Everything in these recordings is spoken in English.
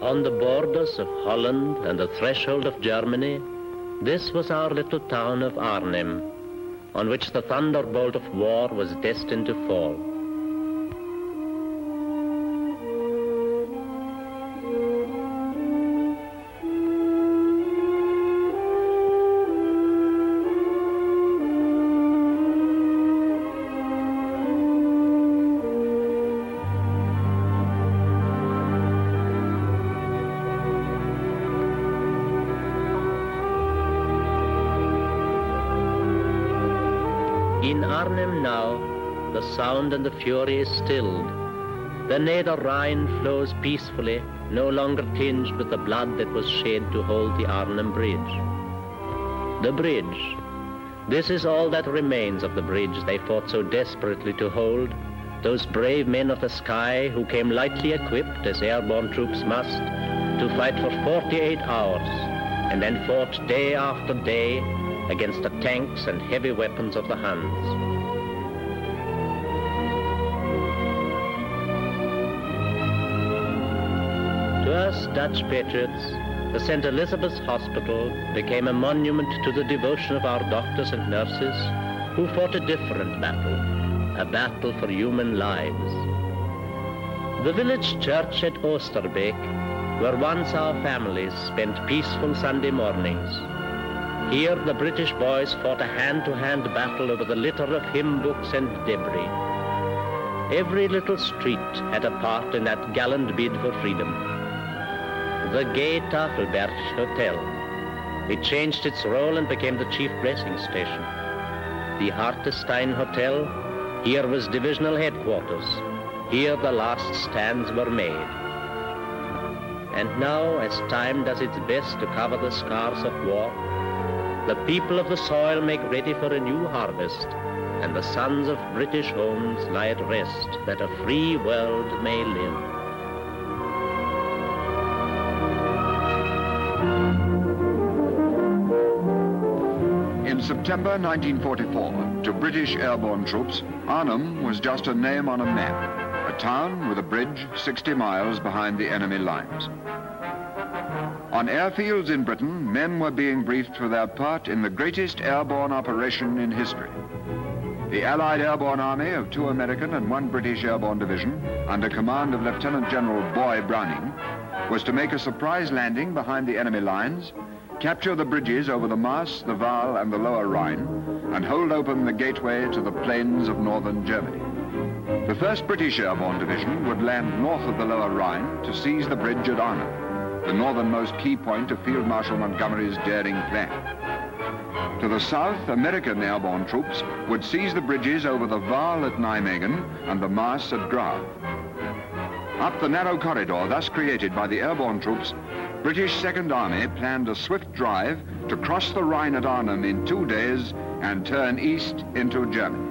On the borders of Holland and the threshold of Germany, this was our little town of Arnhem, on which the thunderbolt of war was destined to fall. In Arnhem now, the sound and the fury is stilled. The Neder Rhine flows peacefully, no longer tinged with the blood that was shed to hold the Arnhem Bridge. The bridge. This is all that remains of the bridge they fought so desperately to hold, those brave men of the sky who came lightly equipped, as airborne troops must, to fight for 48 hours, and then fought day after day against the tanks and heavy weapons of the Huns. To us Dutch patriots, the St. Elizabeth's Hospital became a monument to the devotion of our doctors and nurses who fought a different battle, a battle for human lives. The village church at Oosterbeek, where once our families spent peaceful Sunday mornings, here the British boys fought a hand-to-hand battle over the litter of hymn books and debris. Every little street had a part in that gallant bid for freedom. The gay Tafelberg Hotel. It changed its role and became the chief dressing station. The Hartestein Hotel, here was divisional headquarters. Here the last stands were made. And now, as time does its best to cover the scars of war, the people of the soil make ready for a new harvest, and the sons of British homes lie at rest that a free world may live. In September 1944, to British airborne troops, Arnhem was just a name on a map, a town with a bridge 60 miles behind the enemy lines. On airfields in Britain, men were being briefed for their part in the greatest airborne operation in history. The Allied Airborne Army of 2 American and 1 British airborne division, under command of Lieutenant General Boy Browning, was to make a surprise landing behind the enemy lines, capture the bridges over the Maas, the Waal, and the Lower Rhine, and hold open the gateway to the plains of northern Germany. The 1st British Airborne Division would land north of the Lower Rhine to seize the bridge at Arnhem, the northernmost key point of Field Marshal Montgomery's daring plan. To the south, American airborne troops would seize the bridges over the Waal at Nijmegen and the Maas at Grave. Up the narrow corridor thus created by the airborne troops, British Second Army planned a swift drive to cross the Rhine at Arnhem in 2 days and turn east into Germany.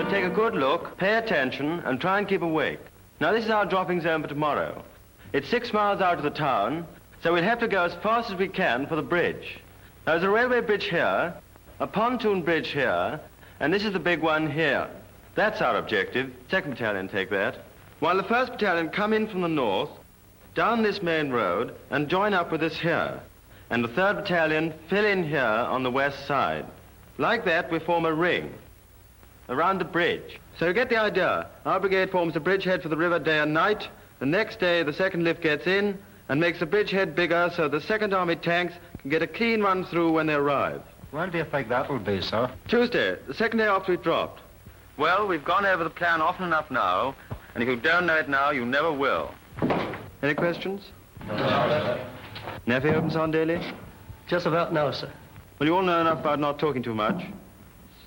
Take a good look, pay attention, and try and keep awake. Now, this is our dropping zone for tomorrow. It's 6 miles out of the town, so we'll have to go as fast as we can for the bridge. Now, there's a railway bridge here, a pontoon bridge here, and this is the big one here. That's our objective. 2nd Battalion take that. While the 1st Battalion come in from the north, down this main road, and join up with us here. And the 3rd Battalion fill in here on the west side. Like that, we form a ring around the bridge. So you get the idea. Our brigade forms the bridgehead for the river day and night. The next day, the 2nd lift gets in and makes the bridgehead bigger so the 2nd Army tanks can get a clean run through when they arrive. When do you think that'll be, sir? Tuesday, the 2nd day after we've dropped. Well, we've gone over the plan often enough now, and if you don't know it now, you never will. Any questions? No. Nephew opens on daily? Just about now, sir. Well, you all know enough about not talking too much.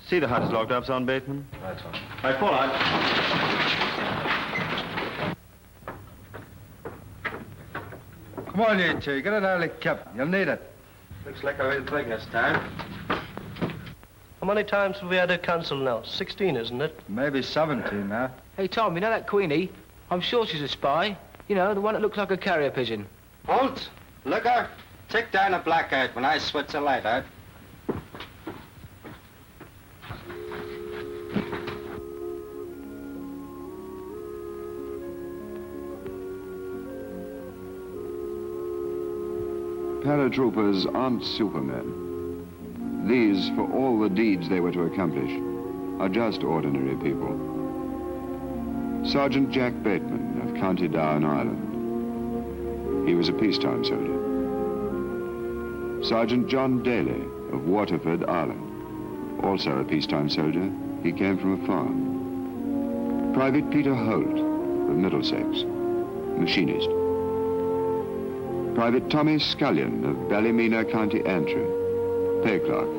See the hut is locked up, Son Bateman. Right, sir. Right, fall out. Come on, you two. Get an early cap. You'll need it. Looks like a real thing this time. How many times have we had a cancel now? 16, isn't it? Maybe 17 now. Hey, Tom, you know that Queenie? I'm sure she's a spy. You know, the one that looks like a carrier pigeon. Halt! Looker, take down a blackout when I switch the light out. Paratroopers aren't supermen. These, for all the deeds they were to accomplish, are just ordinary people. Sergeant Jack Bateman of County Down, Ireland. He was a peacetime soldier. Sergeant John Daly of Waterford, Ireland. Also a peacetime soldier. He came from a farm. Private Peter Holt of Middlesex, machinist. Private Tommy Scullion of Ballymena, County Antrim, pay clerk.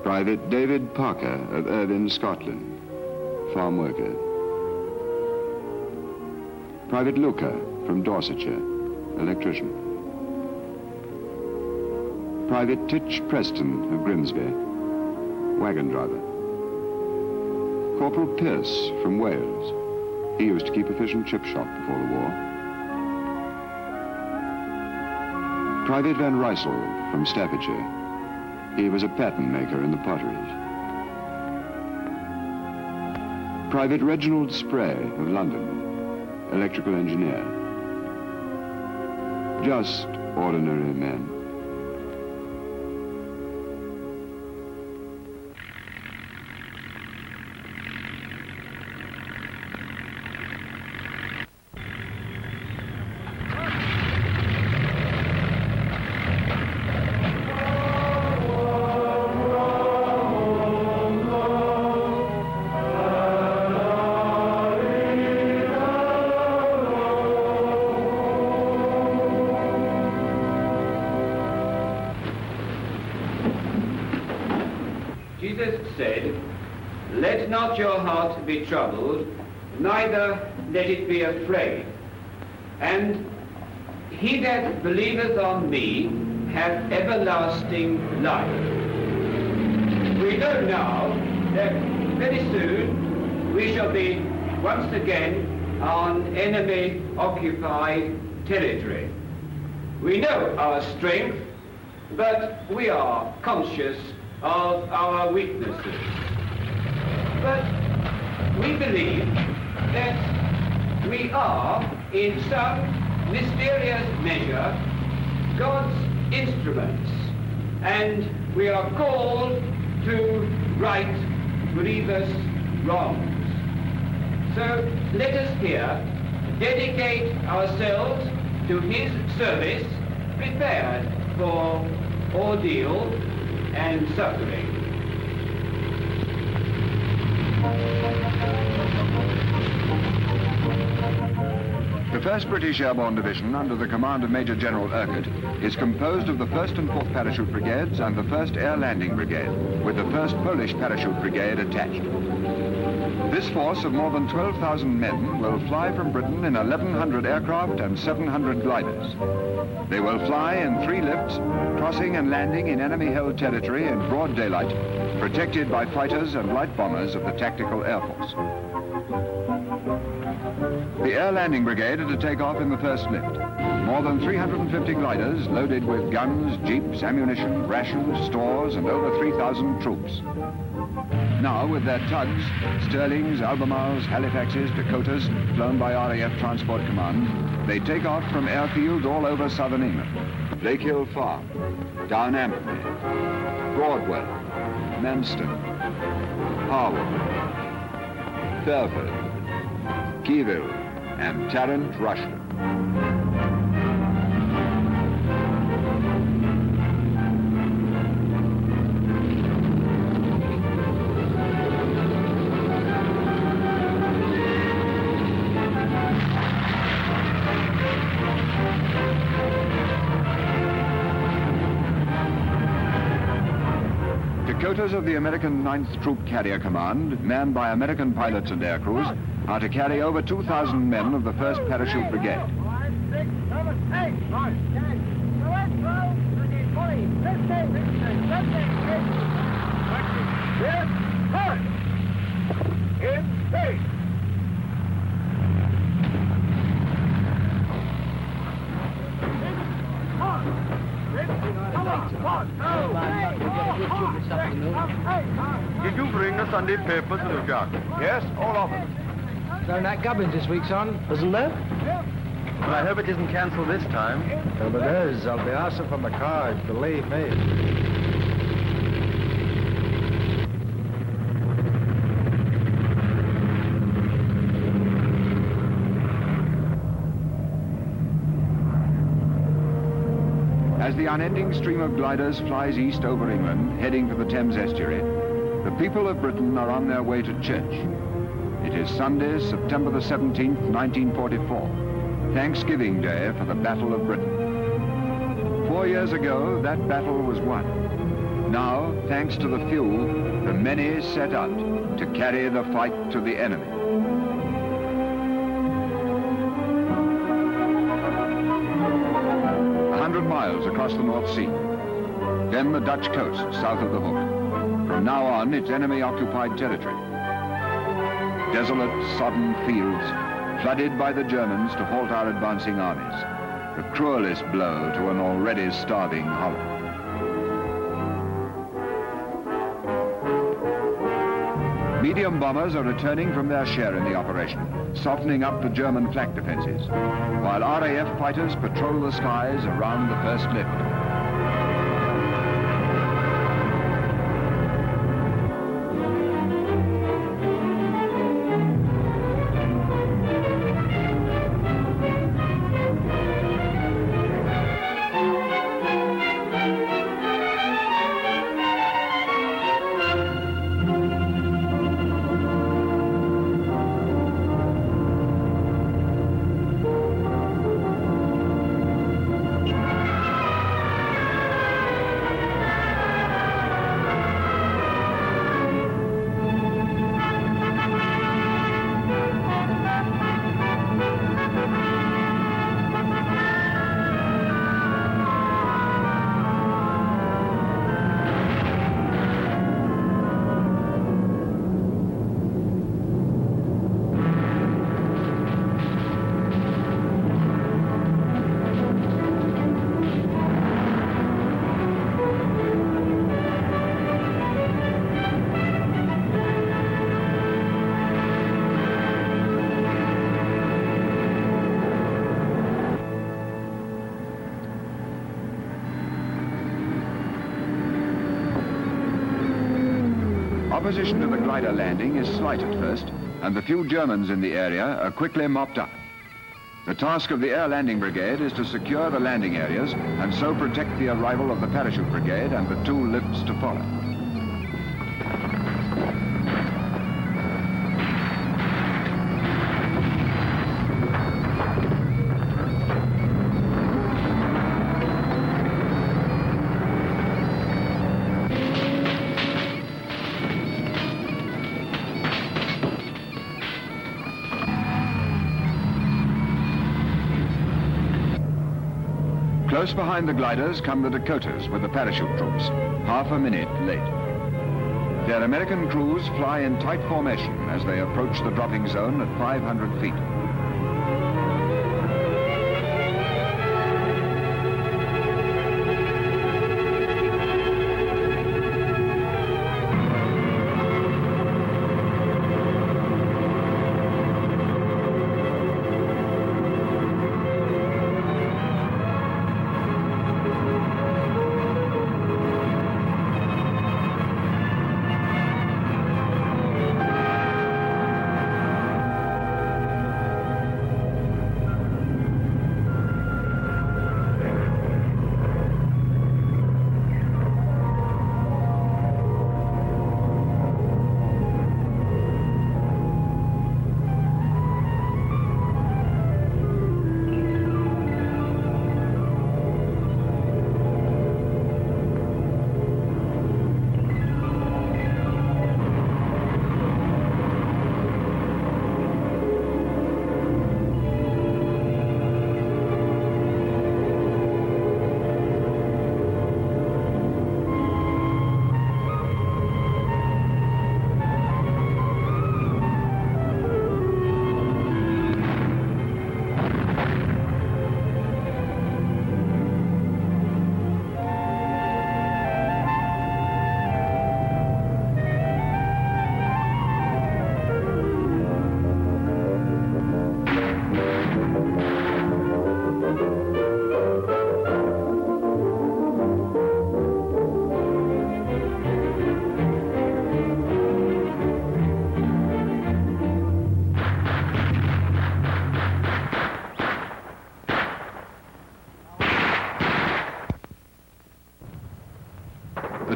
Private David Parker of Irvine, Scotland, farm worker. Private Luca from Dorsetshire, electrician. Private Titch Preston of Grimsby, wagon driver. Corporal Pierce from Wales. He used to keep a fish and chip shop before the war. Private Van Rysel from Staffordshire. He was a pattern maker in the potteries. Private Reginald Spray of London, electrical engineer. Just ordinary men. Jesus said, "Let not your heart be troubled, neither let it be afraid. And he that believeth on me hath everlasting life." We know now that very soon we shall be once again on enemy-occupied territory. We know our strength, but we are conscious of our weaknesses. But we believe that we are, in some mysterious measure, God's instruments, and we are called to right grievous wrongs. So let us here dedicate ourselves to his service, prepared for ordeal and suffering. The 1st British Airborne Division, under the command of Major General Urquhart, is composed of the 1st and 4th Parachute Brigades and the 1st Air Landing Brigade, with the 1st Polish Parachute Brigade attached. This force of more than 12,000 men will fly from Britain in 1,100 aircraft and 700 gliders. They will fly in 3 lifts, crossing and landing in enemy-held territory in broad daylight, protected by fighters and light bombers of the Tactical Air Force. The Air Landing Brigade are to take off in the 1st lift. More than 350 gliders loaded with guns, jeeps, ammunition, rations, stores, and over 3,000 troops. Now, with their tugs, Stirlings, Albemarles, Halifaxes, Dakotas, flown by RAF Transport Command, they take off from airfields all over southern England. Lake Hill Farm, Down Ampney, Broadwell, Manston, Harwell, Fairford, Keyville, and Tarrant, Russia. Dakotas of the American 9th Troop Carrier Command, manned by American pilots and aircrews, are to carry over 2,000 men of the 1st Parachute Brigade. 5, 6, 7, 8, 9, 10. So let's go. 20, 15, 16, 17, 18. Did you bring the Sunday papers, little John? Yes, all of them. Going that Gubbins this week, son. Isn't there? Well, I hope it isn't cancelled this time. If it is, I'll be asking for my card, believe me. As the unending stream of gliders flies east over England, heading for the Thames estuary, the people of Britain are on their way to church. It is Sunday, September the 17th, 1944, Thanksgiving Day for the Battle of Britain. 4 years ago, that battle was won. Now, thanks to the few, the many set out to carry the fight to the enemy. Miles across the North Sea. Then the Dutch coast, south of the Hook. From now on, it's enemy-occupied territory. Desolate, sodden fields, flooded by the Germans to halt our advancing armies. The cruelest blow to an already starving Holland. Medium bombers are returning from their share in the operation, softening up the German flak defenses, while RAF fighters patrol the skies around the first lift. Opposition to the glider landing is slight at first, and the few Germans in the area are quickly mopped up. The task of the Air Landing Brigade is to secure the landing areas and so protect the arrival of the Parachute Brigade and the 2 lifts to follow. Close behind the gliders come the Dakotas with the parachute troops, half a minute late. Their American crews fly in tight formation as they approach the dropping zone at 500 feet.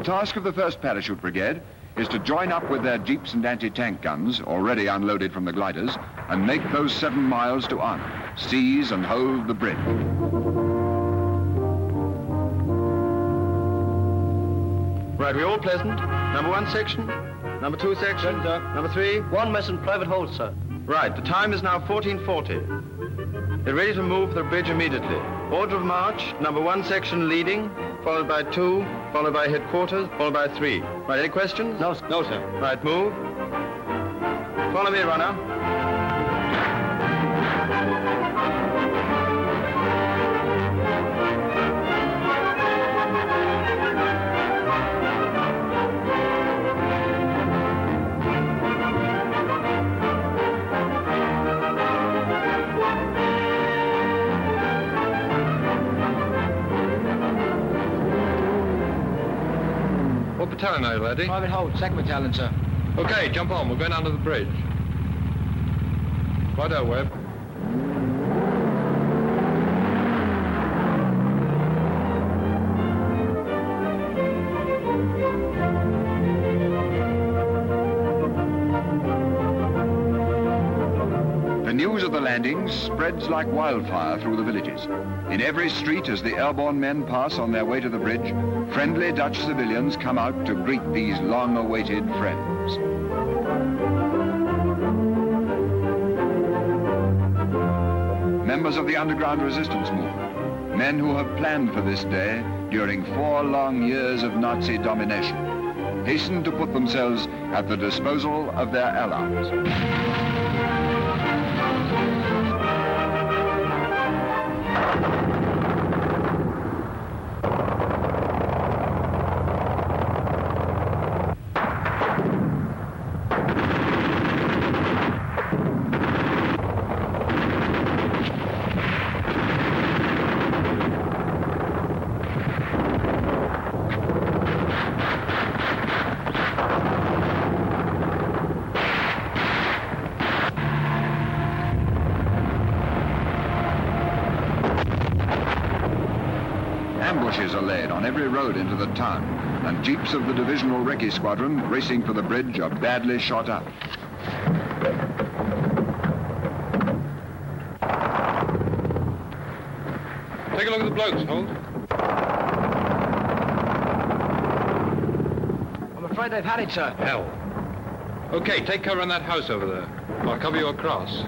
task of the 1st Parachute Brigade is to join up with their jeeps and anti-tank guns, already unloaded from the gliders, and make those 7 miles to Arnhem, seize and hold the bridge. Right, we all present? Number 1 section? Number 2 section? Number 3? One mess and private hold, sir. Right, the time is now 14:40. They're ready to move for the bridge immediately. Order of march, number 1 section leading, followed by 2, followed by headquarters, followed by 3. Right, any questions? No, sir. Right, move. Follow me, runner. What battalion are you, laddie? Private hold, 2nd Battalion, sir. Okay, jump on. We're going under the bridge. Righto, Webb. The news of the landings spreads like wildfire through the villages. In every street, as the airborne men pass on their way to the bridge, friendly Dutch civilians come out to greet these long-awaited friends. Members of the underground resistance movement, men who have planned for this day during 4 long years of Nazi domination, hasten to put themselves at the disposal of their allies. Ambushes are laid on every road into the town, and jeeps of the Divisional Recce Squadron racing for the bridge are badly shot up. Take a look at the blokes, Holt. I'm afraid they've had it, sir. Hell. Okay, take cover in that house over there. I'll cover you across.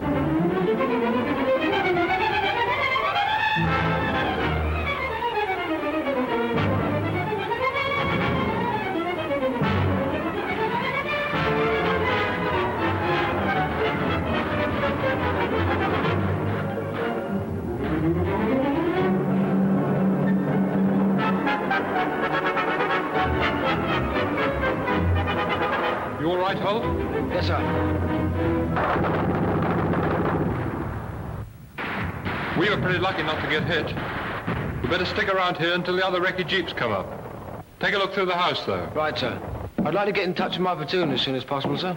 You all right, Holt? Yes, sir. We were pretty lucky not to get hit. We better stick around here until the other recce jeeps come up. Take a look through the house, though. Right, sir. I'd like to get in touch with my platoon as soon as possible, sir.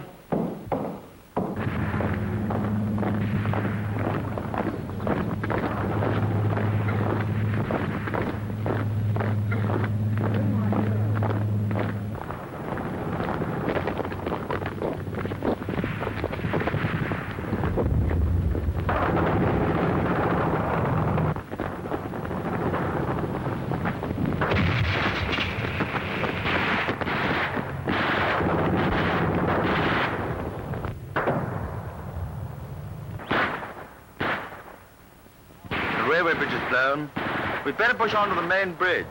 The railway bridge is blown. We'd better push on to the main bridge.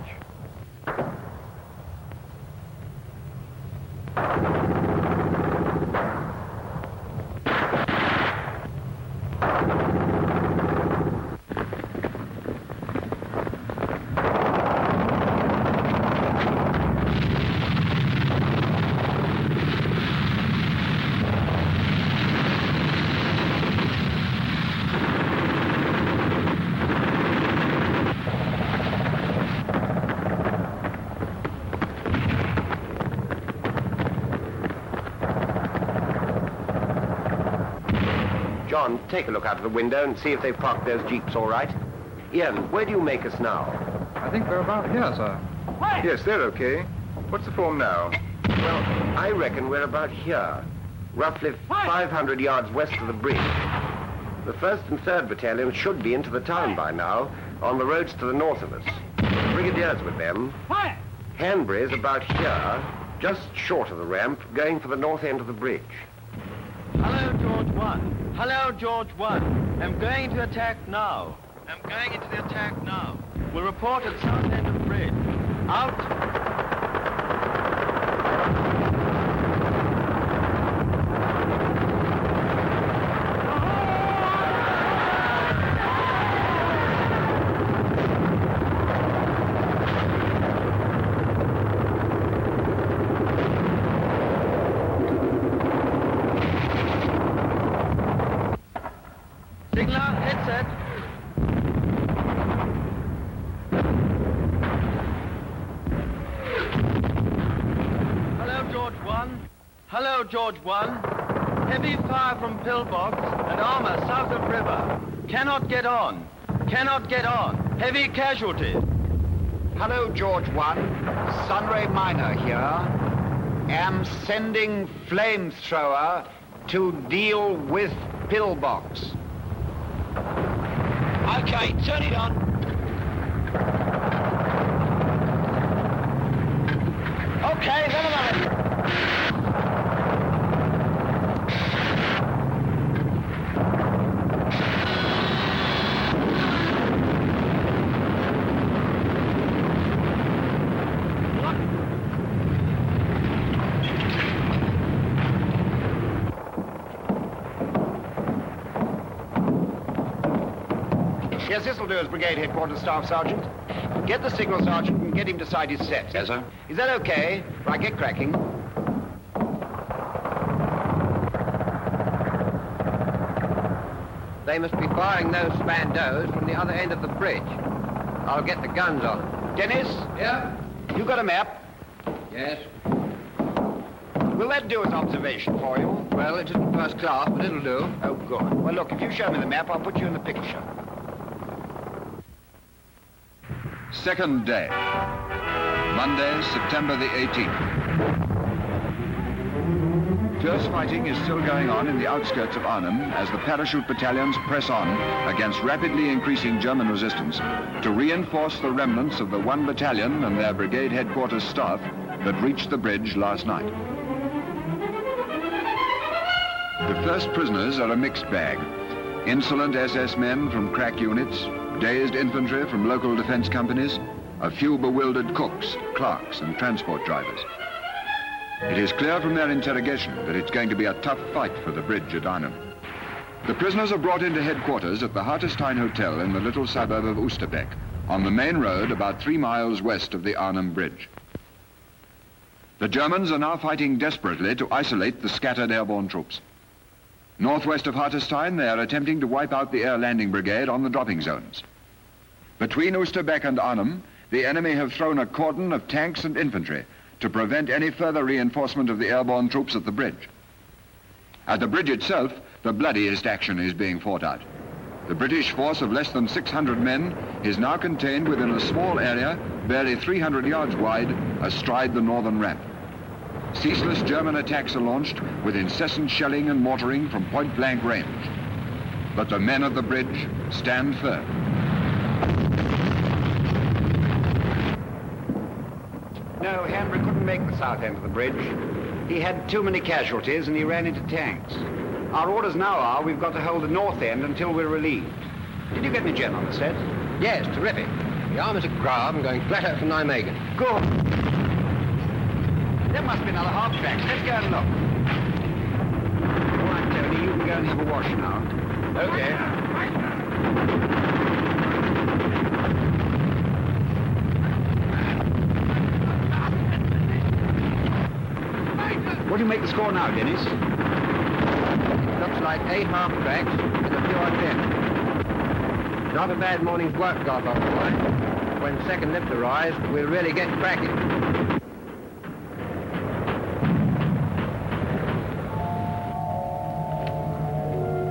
John, take a look out of the window and see if they've parked those jeeps all right. Ian, where do you make us now? I think they're about here, sir. Yes, they're okay. What's the form now? Well, I reckon we're about here, roughly 500 yards west of the bridge. The 1st and 3rd battalions should be into the town by now, on the roads to the north of us. The brigadiers with them. Hanbury's about here, just short of the ramp, going for the north end of the bridge. Hello, George 1. Hello, George 1. I'm going to attack now. I'm going into the attack now. We'll report at south end of the bridge. Out. Hello, George 1. Heavy fire from pillbox and armor south of river. Cannot get on. Cannot get on. Heavy casualties. Hello, George 1. Sunray Minor here. Am sending flamethrower to deal with pillbox. Okay, turn it on. Okay, then another. Yes, this'll do as Brigade Headquarters Staff Sergeant. Get the signal sergeant and get him to sight his set. Yes, sir. Is that okay? Right, get cracking. They must be firing those Spandos from the other end of the bridge. I'll get the guns on. Dennis? Yeah? You got a map? Yes. Will that do as observation for you? Well, it isn't first class, but it'll do. Oh, good. Well, look, if you show me the map, I'll put you in the picture. Second day, Monday, September the 18th. Fierce fighting is still going on in the outskirts of Arnhem as the parachute battalions press on against rapidly increasing German resistance to reinforce the remnants of the 1 battalion and their brigade headquarters staff that reached the bridge last night. The first prisoners are a mixed bag. Insolent SS men from crack units, dazed infantry from local defense companies, a few bewildered cooks, clerks, and transport drivers. It is clear from their interrogation that it's going to be a tough fight for the bridge at Arnhem. The prisoners are brought into headquarters at the Hartenstein Hotel in the little suburb of Oosterbeek, on the main road about 3 miles west of the Arnhem Bridge. The Germans are now fighting desperately to isolate the scattered airborne troops. Northwest of Hartenstein, they are attempting to wipe out the air landing brigade on the dropping zones. Between Oosterbeek and Arnhem, the enemy have thrown a cordon of tanks and infantry to prevent any further reinforcement of the airborne troops at the bridge. At the bridge itself, the bloodiest action is being fought out. The British force of less than 600 men is now contained within a small area, barely 300 yards wide, astride the northern ramp. Ceaseless German attacks are launched with incessant shelling and mortaring from point-blank range. But the men of the bridge stand firm. No, Hanbury couldn't make the south end of the bridge. He had too many casualties and he ran into tanks. Our orders now are we've got to hold the north end until we're relieved. Did you get me, Jen, on the set? Yes, terrific. The armor's at Grave and going flat out from Nijmegen. Good. There must be another half track. Let's go and look. All right, Tony, you can go and have a wash now. Okay. What do you make the score now, Dennis? Looks like 8 half tracks and a few on deck. Not a bad morning's work, Godlock boy. When second lift arrives, we'll really get cracking.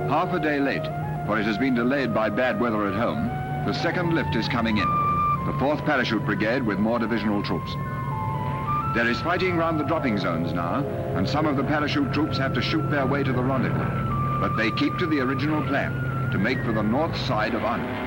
Half a day late, for it has been delayed by bad weather at home, the second lift is coming in. The 4th Parachute Brigade with more divisional troops. There is fighting round the dropping zones now, and some of the parachute troops have to shoot their way to the rendezvous. But they keep to the original plan, to make for the north side of Arnhem.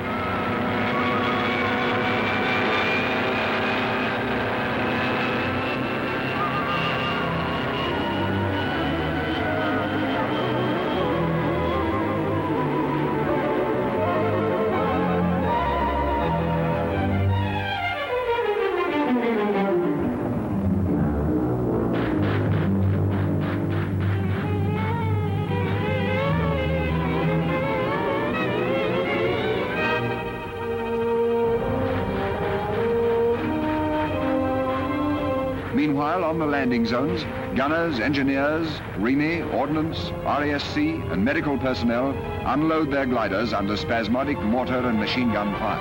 Meanwhile, on the landing zones, gunners, engineers, REME, ordnance, RASC, and medical personnel unload their gliders under spasmodic mortar and machine gun fire.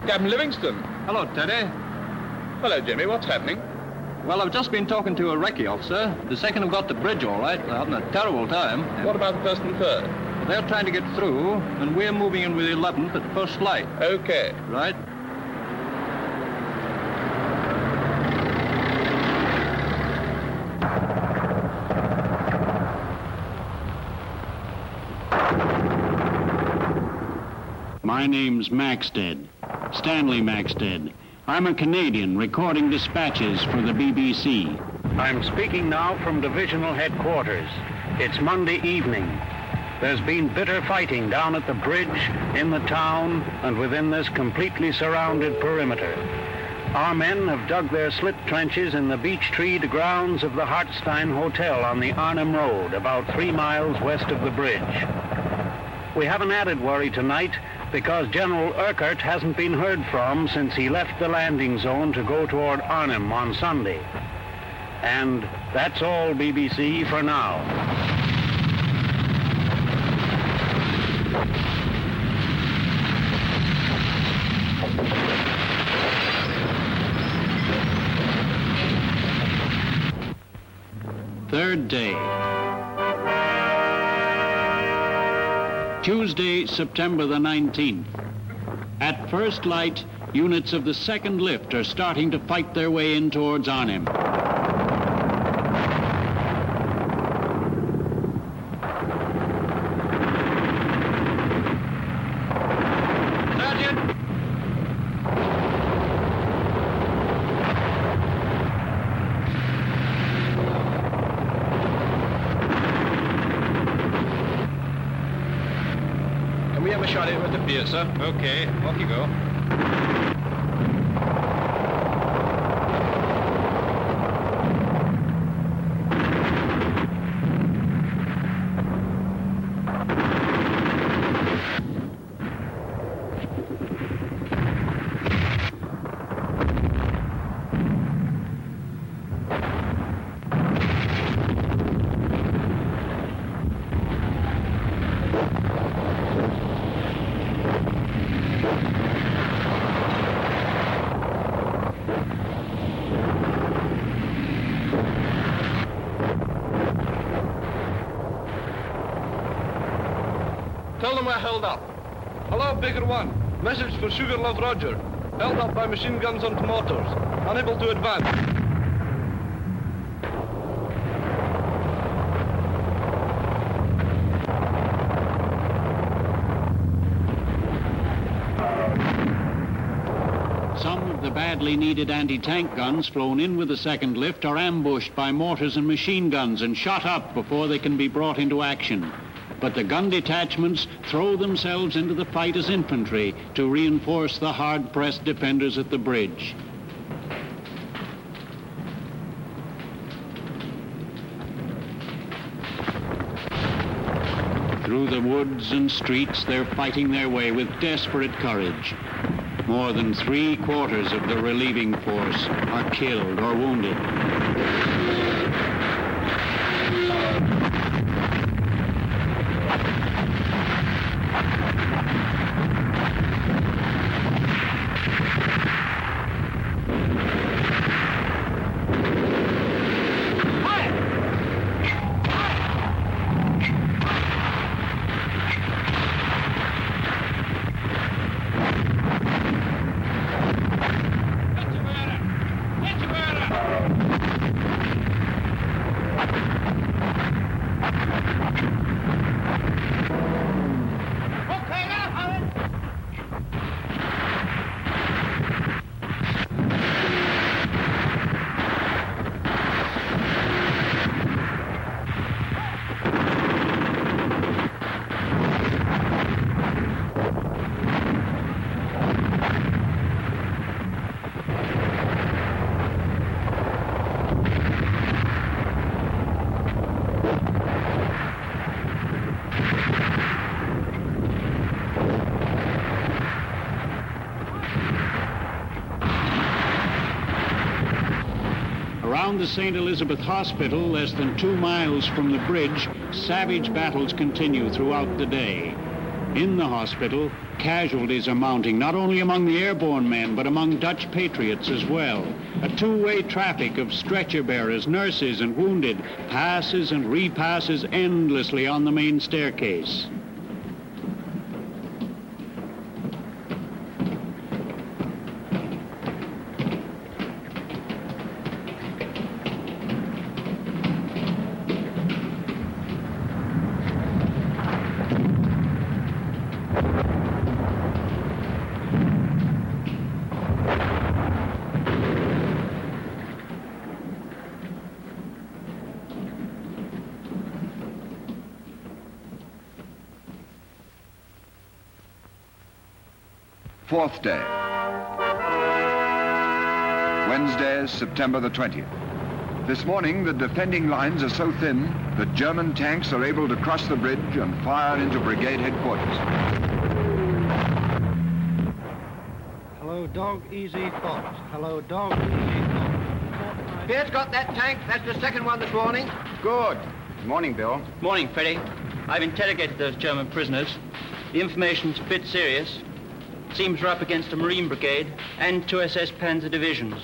Captain Livingston. Hello, Teddy. Hello, Jimmy. What's happening? Well, I've just been talking to a recce officer. The second have got the bridge all right. They're having a terrible time. What about the first and third? They're trying to get through, and we're moving in with the 11th at first light. Okay. Right? My name's Maxted, Stanley Maxted. I'm a Canadian recording dispatches for the BBC. I'm speaking now from divisional headquarters. It's Monday evening. There's been bitter fighting down at the bridge, in the town, and within this completely surrounded perimeter. Our men have dug their slit trenches in the beech-treed grounds of the Hartstein Hotel on the Arnhem Road, about 3 miles west of the bridge. We have an added worry tonight because General Urquhart hasn't been heard from since he left the landing zone to go toward Arnhem on Sunday. And that's all, BBC, for now. Third day. Tuesday, September the 19th. At first light, units of the second lift are starting to fight their way in towards Arnhem. Shot it with the beer, sir. Okay, off you go. Tell them we're held up. Hello, Bigger One. Message for Sugarloaf Roger. Held up by machine guns and mortars. Unable to advance. Some of the badly needed anti-tank guns flown in with the second lift are ambushed by mortars and machine guns and shot up before they can be brought into action. But the gun detachments throw themselves into the fight as infantry to reinforce the hard-pressed defenders at the bridge. Through the woods and streets, they're fighting their way with desperate courage. More than 3/4 of the relieving force are killed or wounded. Around the St. Elizabeth Hospital, less than 2 miles from the bridge, savage battles continue throughout the day. In the hospital, casualties are mounting, not only among the airborne men, but among Dutch patriots as well. A two-way traffic of stretcher bearers, nurses, and wounded passes and repasses endlessly on the main staircase. Fourth day. Wednesday, September the 20th. This morning, the defending lines are so thin that German tanks are able to cross the bridge and fire into brigade headquarters. Hello, dog, easy, Fox. Hello, dog, easy, Fox. Beard's got that tank. That's the second one this morning. Good. Morning, Bill. Morning, Freddie. I've interrogated those German prisoners. The information's a bit serious. Seems we're up against a Marine brigade and 2 SS Panzer divisions.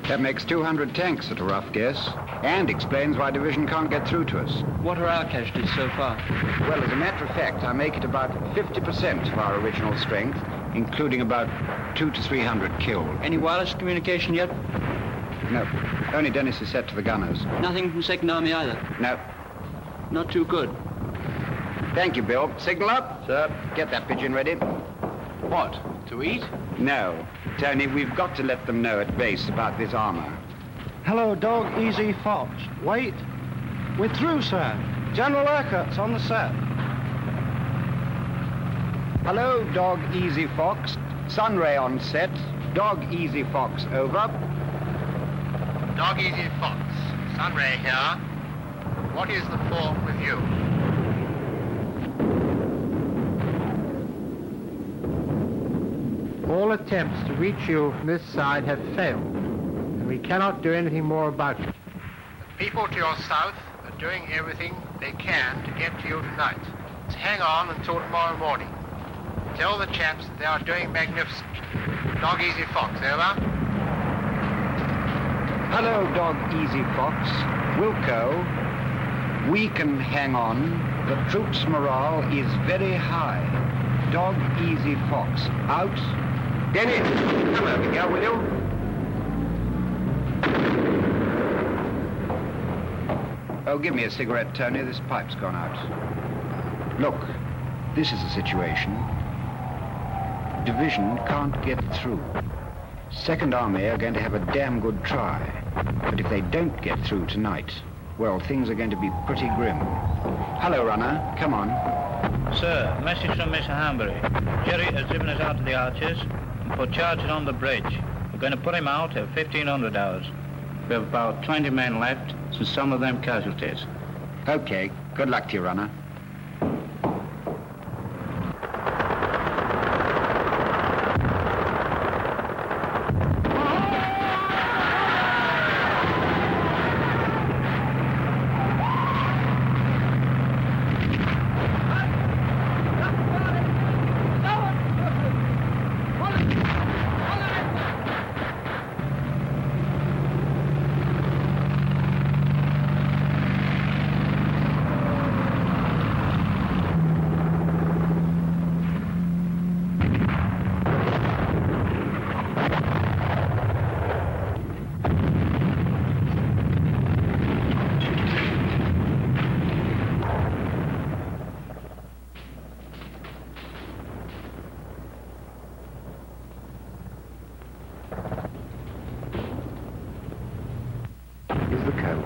That makes 200 tanks at a rough guess, and explains why division can't get through to us. What are our casualties so far? Well, as a matter of fact, I make it about 50% of our original strength, including about 200 to 300 killed. Any wireless communication yet? No. Only Dennis is set to the gunners. Nothing from Second Army either? No. Not too good. Thank you, Bill. Signal up. Sir. Get that pigeon ready. What? To eat? No. Tony, we've got to let them know at base about this armor. Hello, dog, easy, Fox. Wait. We're through, sir. General Urquhart's on the set. Hello, dog, easy, Fox. Sunray on set. Dog, easy, Fox, over. Dog, easy, Fox. Sunray here. What is the form with you? All attempts to reach you from this side have failed, and we cannot do anything more about it. The people to your south are doing everything they can to get to you tonight. So hang on until tomorrow morning. Tell the chaps that they are doing magnificent. Dog Easy Fox, over. Hello, Dog Easy Fox. Wilco, we can hang on. The troops' morale is very high. Dog Easy Fox, out. Dennis, come over here, will you? Oh, give me a cigarette, Tony. This pipe's gone out. Look, this is the situation. Division can't get through. Second Army are going to have a damn good try. But if they don't get through tonight, well, things are going to be pretty grim. Hello, runner. Come on. Sir, message from Mr. Hambury. Jerry has driven us out to the Arches and put charges on the bridge. We're going to put him out at 1500 hours. We have about 20 men left, so some of them casualties. Okay. Good luck to you, runner.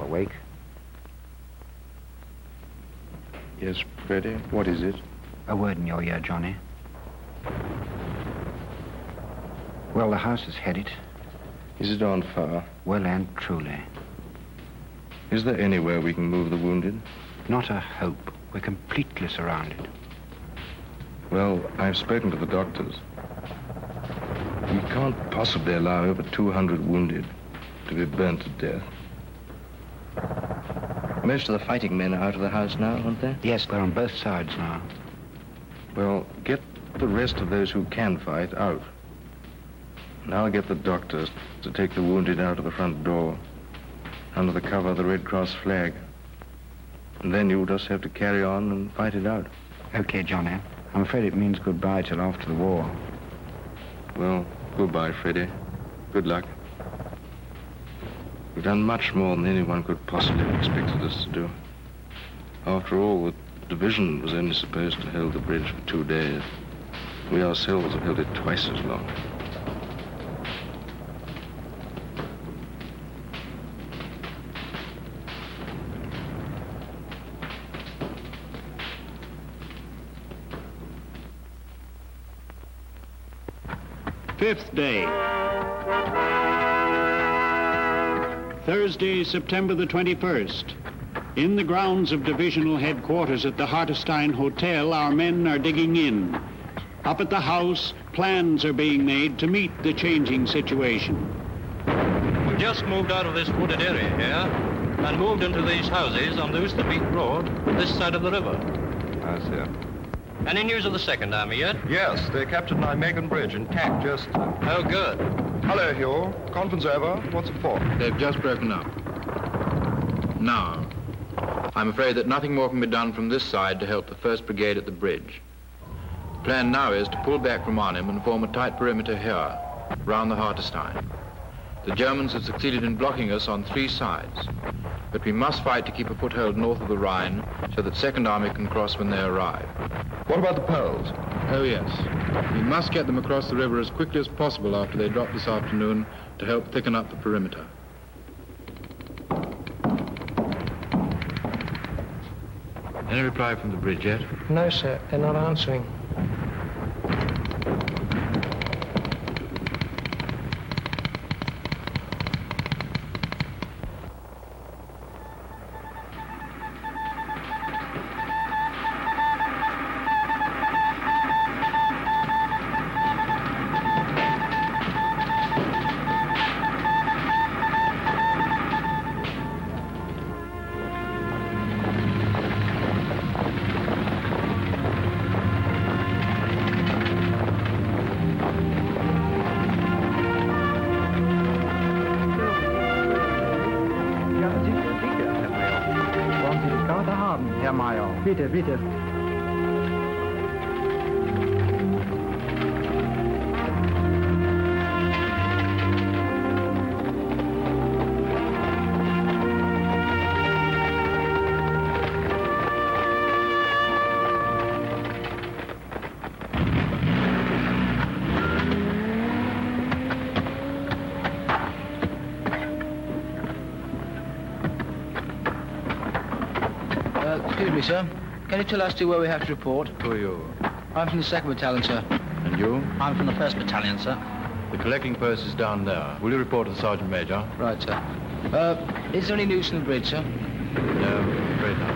Awake? Yes, Freddie. What is it? A word in your ear, Johnny. Well, the house is headed. Is it on fire? Well and truly. Is there anywhere we can move the wounded? Not a hope. We're completely surrounded. Well, I've spoken to the doctors. We can't possibly allow over 200 wounded. to be burnt to death. Most of the fighting men are out of the house now, aren't they? Yes, they're on both sides now. Well, get the rest of those who can fight out. And I'll get the doctors to take the wounded out of the front door, under the cover of the Red Cross flag. And then you'll just have to carry on and fight it out. Okay, Johnny. I'm afraid it means goodbye till after the war. Well, goodbye, Freddie. Good luck. We've done much more than anyone could possibly have expected us to do. After all, the division was only supposed to hold the bridge for 2 days. We ourselves have held it twice as long. Fifth day. Thursday, September the 21st. In the grounds of divisional headquarters at the Hartenstein Hotel, our men are digging in. Up at the house, plans are being made to meet the changing situation. We've just moved out of this wooded area here and moved into these houses on the Oosterbeek Road, this side of the river. I see. Any news of the Second Army yet? Yes, they captured Nijmegen Bridge intact just... Oh, good. Hello, Hugh. Conference over. What's it for? They've just broken up. Now, I'm afraid that nothing more can be done from this side to help the 1st Brigade at the bridge. The plan now is to pull back from Arnhem and form a tight perimeter here, round the Hartenstein. The Germans have succeeded in blocking us on 3 sides, but we must fight to keep a foothold north of the Rhine so that 2nd Army can cross when they arrive. What about the Poles? Oh, yes. We must get them across the river as quickly as possible after they drop this afternoon to help thicken up the perimeter. Any reply from the bridge yet? No, sir. They're not answering. Bitte, bitte. Excuse me, sir. Can you tell us to where we have to report? Who are you? I'm from the 2nd Battalion, sir. And you? I'm from the 1st Battalion, sir. The collecting post is down there. Will you report to the Sergeant Major? Right, sir. Is there any news from the bridge, sir? No, I'm afraid not.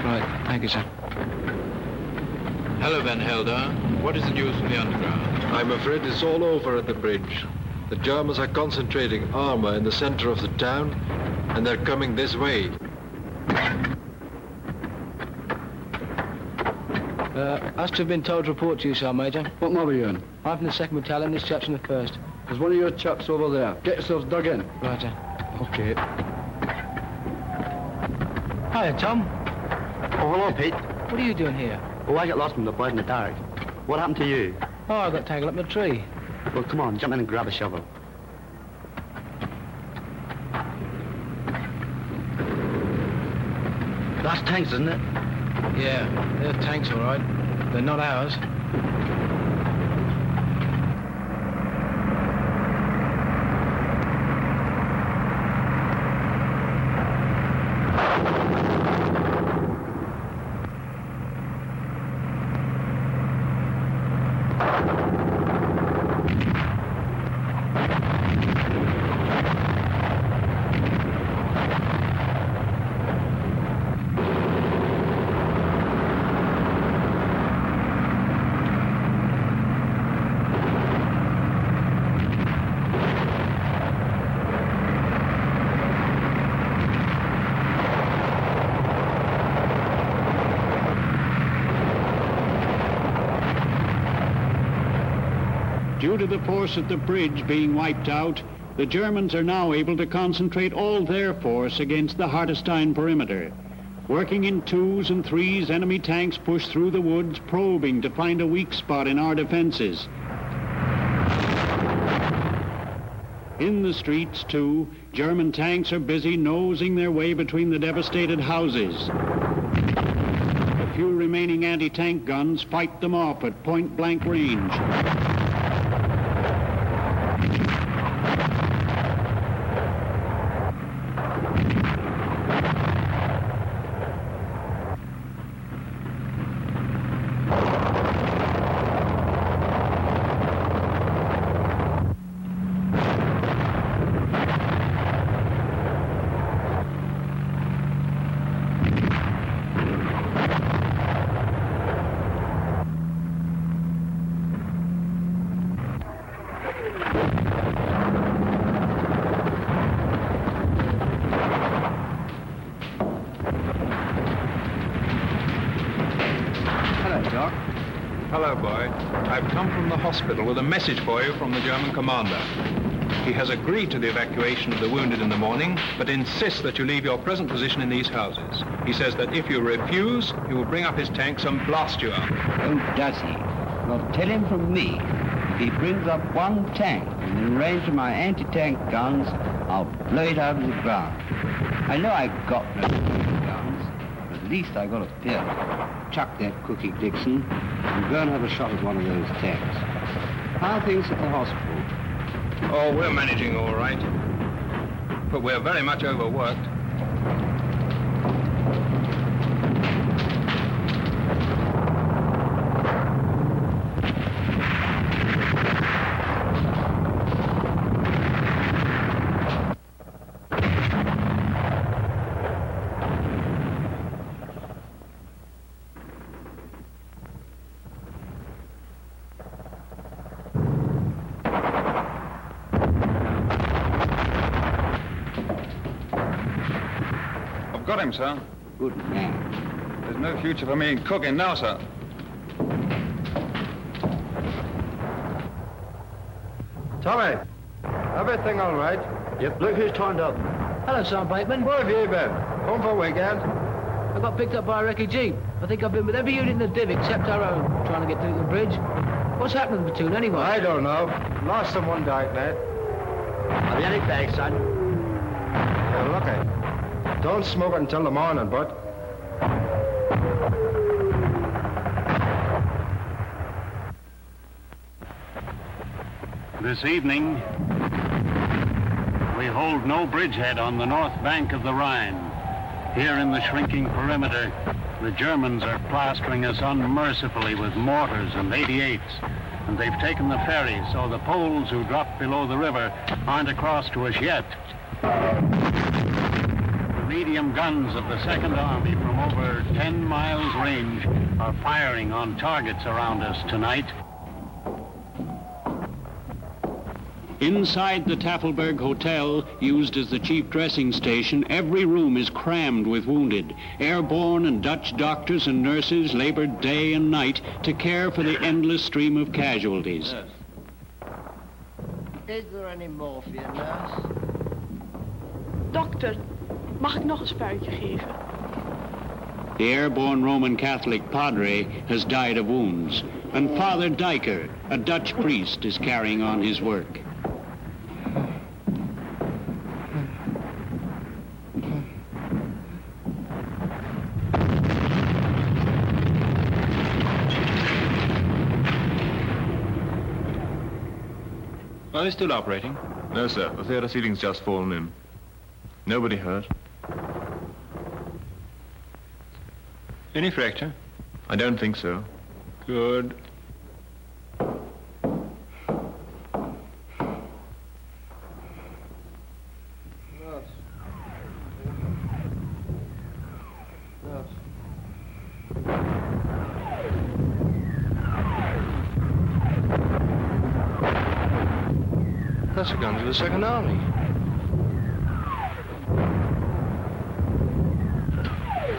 Right, thank you, sir. Hello, Van Helder. What is the news from the underground? I'm afraid it's all over at the bridge. The Germans are concentrating armor in the center of the town, and they're coming this way. Asked to have been told to report to you, sir, Major. What mob are you in? I'm from the 2nd Battalion, this chap's from the 1st. There's one of your chaps over there. Get yourselves dug in. Right, sir. Okay. Hiya, Tom. Oh, hello, Pete. What are you doing here? Oh, I got lost from the boys in the dark. What happened to you? Oh, I got tangled up in a tree. Well, come on, jump in and grab a shovel. That's tanks, isn't it? Yeah, they're tanks, all right. They're not ours. Due to the force at the bridge being wiped out, the Germans are now able to concentrate all their force against the Hartenstein perimeter. Working in 2s and 3s, enemy tanks push through the woods, probing to find a weak spot in our defenses. In the streets, too, German tanks are busy nosing their way between the devastated houses. The few remaining anti-tank guns fight them off at point-blank range. Hospital with a message for you from the German commander. He has agreed to the evacuation of the wounded in the morning, but insists that you leave your present position in these houses. He says that if you refuse, he will bring up his tanks and blast you out. Oh, does he? Well, tell him from me, if he brings up one tank in range of my anti-tank guns, I'll blow it out of the ground. I know I got no guns, but at least I got a pill. Chuck that cookie, Dixon, and go and have a shot at one of those tanks. How are things at the hospital? Oh, we're managing all right. But we're very much overworked. Got him, sir. Good man. There's no future for me in cooking now, sir. Tommy, everything all right? Yep. Look who's turned up. Hello, Sergeant Bateman. Where have you been? Home for a weekend? I got picked up by a wrecky jeep. I think I've been with every unit in the div except our own, trying to get through the bridge. What's happened to the platoon, anyway? I don't know. Lost someone died, mate. Have you any thanks, son? You're lucky. Don't smoke it until the morning, bud. This evening, we hold no bridgehead on the north bank of the Rhine. Here in the shrinking perimeter, the Germans are plastering us unmercifully with mortars and 88s. And they've taken the ferry, so the Poles who dropped below the river aren't across to us yet. Medium guns of the Second Army from over 10 miles range are firing on targets around us tonight. Inside the Tafelberg Hotel, used as the chief dressing station, every room is crammed with wounded. Airborne and Dutch doctors and nurses labored day and night to care for the endless stream of casualties. Is there any morphine, nurse? Dokter, mag ik nog een spuitje geven? The airborne Roman Catholic padre has died of wounds, and Father Dijker, a Dutch priest, is carrying on his work. Are they still operating? No, sir. The theater ceiling's just fallen in. Nobody hurt. Any fracture? I don't think so. Good. That's the guns of the Second Army.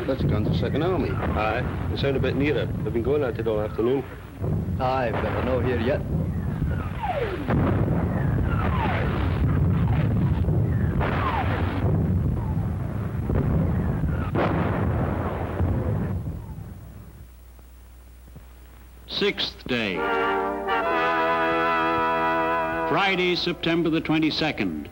That's the guns of the Second Army. Aye. They sound a bit nearer. They've been going at it all afternoon. Aye, but they're not here yet. Sixth day. Friday, September the 22nd.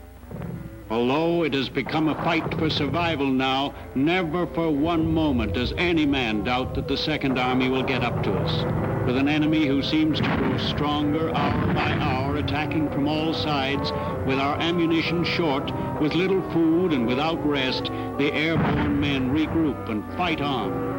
Although it has become a fight for survival now, never for one moment does any man doubt that the Second Army will get up to us. With an enemy who seems to grow stronger hour by hour, attacking from all sides, with our ammunition short, with little food and without rest, the airborne men regroup and fight on.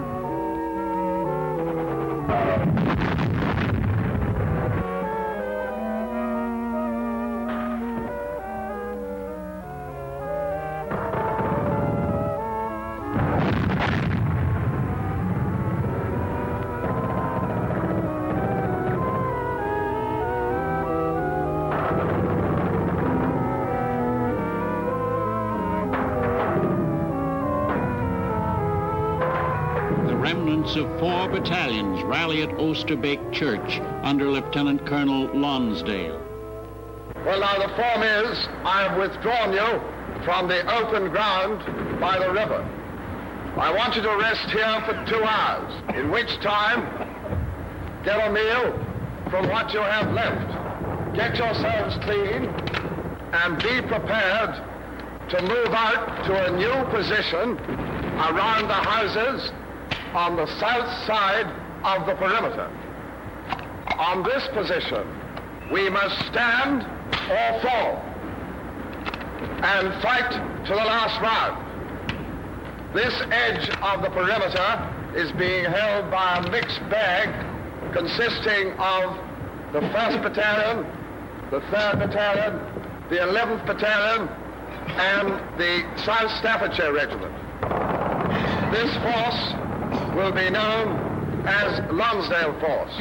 Remnants of 4 battalions rally at Oosterbeek Church under Lieutenant Colonel Lonsdale. Well, now the form is, I have withdrawn you from the open ground by the river. I want you to rest here for 2 hours, in which time get a meal from what you have left. Get yourselves clean and be prepared to move out to a new position around the houses on the south side of the perimeter. On this position, we must stand or fall and fight to the last round. This edge of the perimeter is being held by a mixed bag consisting of the 1st Battalion, the 3rd Battalion, the 11th Battalion, and the South Staffordshire Regiment. This force will be known as Lonsdale Force.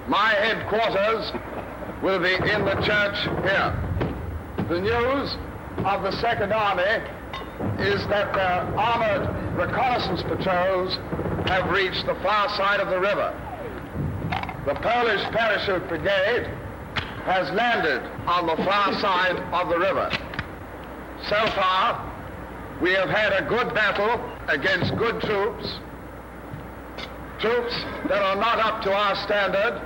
My headquarters will be in the church here. The news of the Second Army is that their armored reconnaissance patrols have reached the far side of the river. The Polish Parachute Brigade has landed on the far side of the river. So far, we have had a good battle against good troops that are not up to our standard.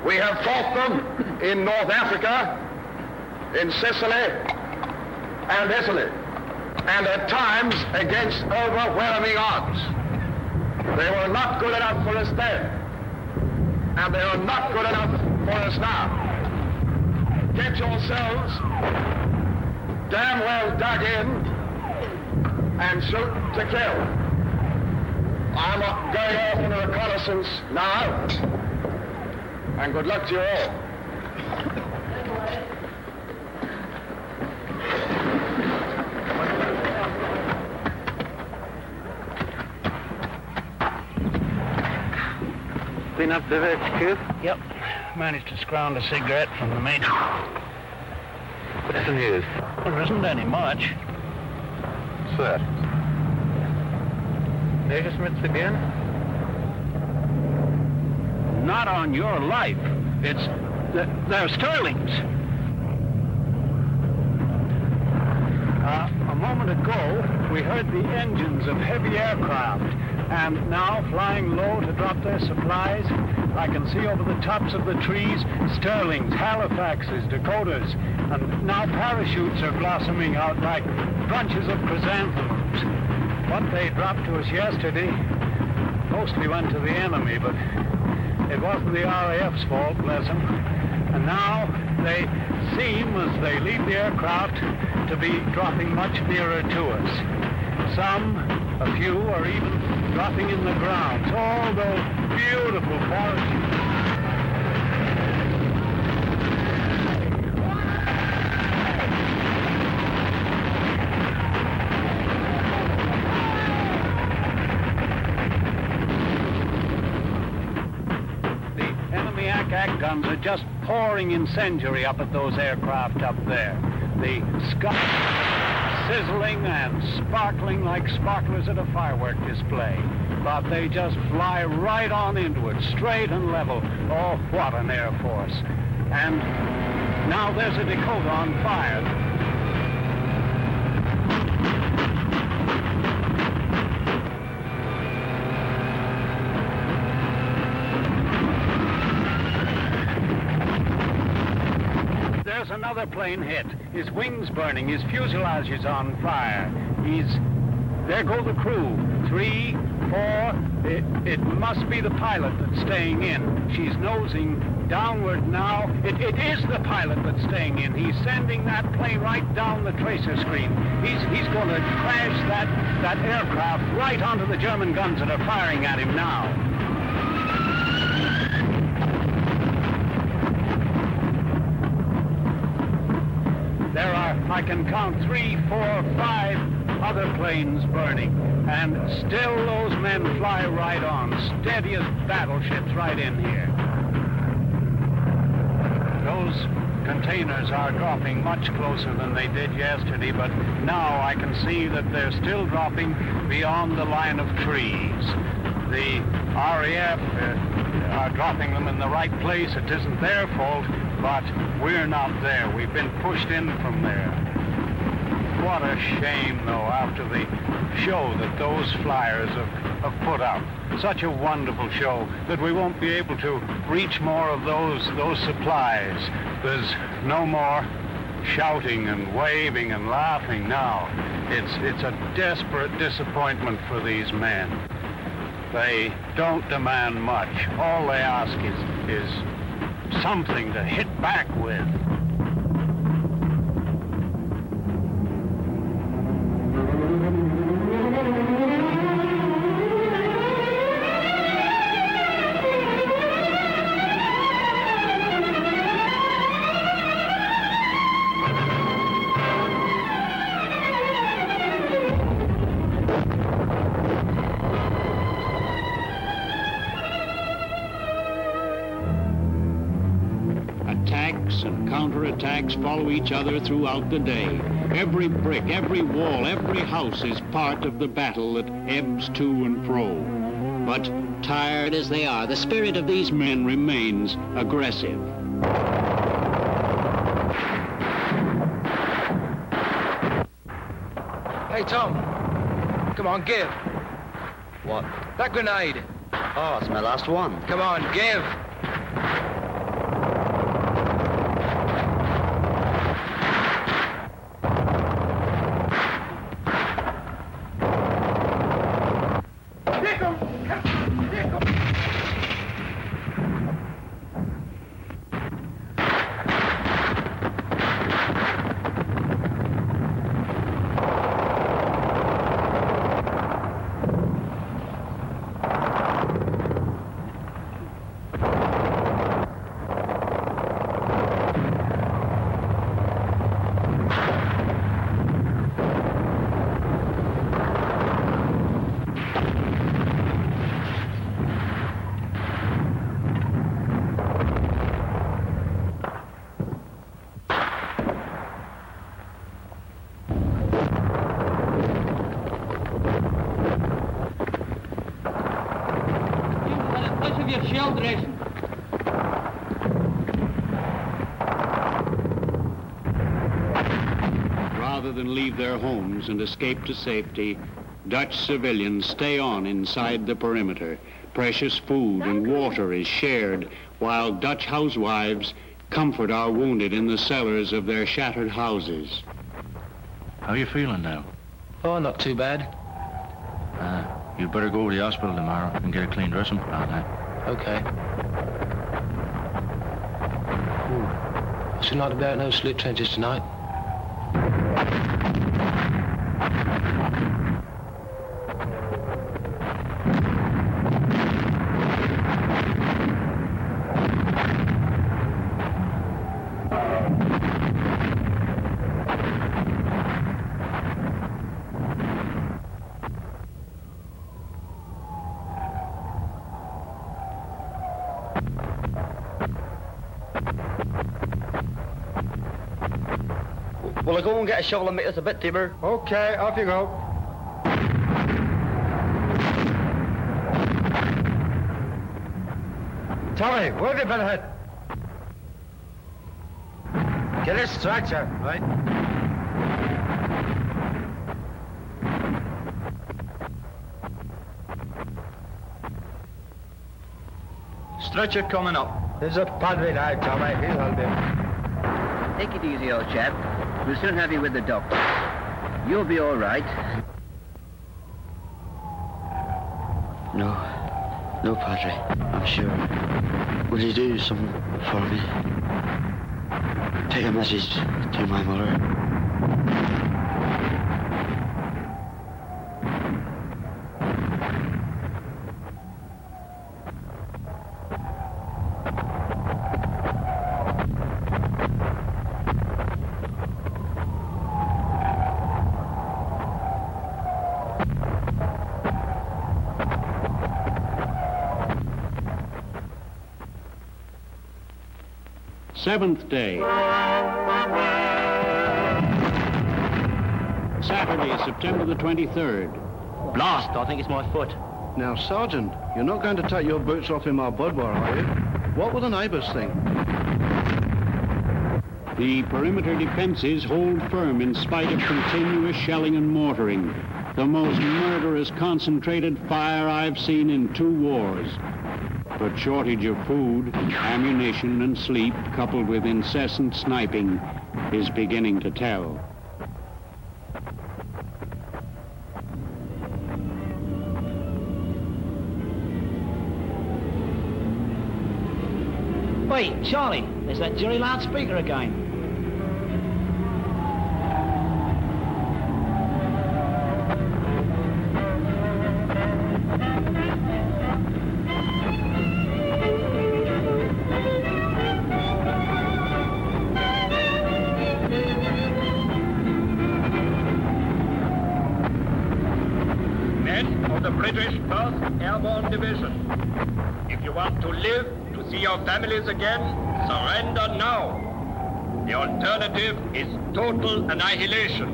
We have fought them in North Africa, in Sicily, and Italy, and at times against overwhelming odds. They were not good enough for us then, and they are not good enough for us now. Get yourselves damn well dug in and shoot to kill. I'm going off on a reconnaissance now, and good luck to you all. Clean up the veg, kid? Yep. Managed to scrounge a cigarette from the mate. What's the news? There isn't any much. What's that? Smiths again? Not on your life. They're Sterlings. A moment ago, we heard the engines of heavy aircraft, and now flying low to drop their supplies, I can see over the tops of the trees Sterlings, Halifaxes, Dakotas, and now parachutes are blossoming out like bunches of chrysanthemums. What they dropped to us yesterday mostly went to the enemy, but it wasn't the RAF's fault, bless them. And now they seem, as they leave the aircraft, to be dropping much nearer to us. Some, a few, are even dropping in the ground. All those beautiful parachutes. Guns are just pouring incendiary up at those aircraft up there. The sky sizzling and sparkling like sparklers at a firework display. But they just fly right on into it, straight and level. Oh, what an Air Force. And Now there's a Dakota on fire. There's another plane hit. His wings burning, his fuselage is on fire. There go the crew. 3, 4, it must be the pilot that's staying in. She's nosing downward now. It is the pilot that's staying in. He's sending that plane right down the tracer screen. He's going to crash that aircraft right onto the German guns that are firing at him now. There are, I can count 3, 4, 5 other planes burning, and still those men fly right on, steady as battleships right in here. Those containers are dropping much closer than they did yesterday, but now I can see that they're still dropping beyond the line of trees. The RAF are dropping them in the right place. It isn't their fault, but we're not there. We've been pushed in from there. What a shame, though, after the show that those flyers have put up. Such a wonderful show that we won't be able to reach more of those supplies. There's no more shouting and waving and laughing now. It's a desperate disappointment for these men. They don't demand much. All they ask is something to hit back with. Counterattacks follow each other throughout the day. Every brick, every wall, every house is part of the battle that ebbs to and fro. But tired as they are, the spirit of these men remains aggressive. Hey, Tom. Come on, give. What? That grenade. Oh, it's my last one. Come on, give. Rather than leave their homes and escape to safety, Dutch civilians stay on inside the perimeter. Precious food and water is shared, while Dutch housewives comfort our wounded in the cellars of their shattered houses. How are you feeling now? Oh, not too bad. You'd better go to the hospital tomorrow and get a clean dressing put on that. Okay. Should not about no slip trenches tonight. Will I go and get a shovel and make us a bit deeper? Okay, off you go. Tommy, where have you been ahead? Get a stretcher. Right. Stretcher coming up. There's a padre now, Tommy. He'll help him. Take it easy, old chap. We'll soon have you with the doctor. You'll be all right. No, Padre. I'm sure. Will you do something for me? Take a message to my mother. Seventh day. Saturday, September the 23rd. Blast, I think it's my foot. Now, Sergeant, you're not going to take your boots off in my boudoir, are you? What will the neighbours think? The perimeter defenses hold firm in spite of continuous shelling and mortaring. The most murderous concentrated fire I've seen in 2 wars. But shortage of food, ammunition, and sleep, coupled with incessant sniping, is beginning to tell. Wait, Charlie, there's that Jerry loudspeaker again. British 1st Airborne Division. If you want to live to see your families again, surrender now. The alternative is total annihilation.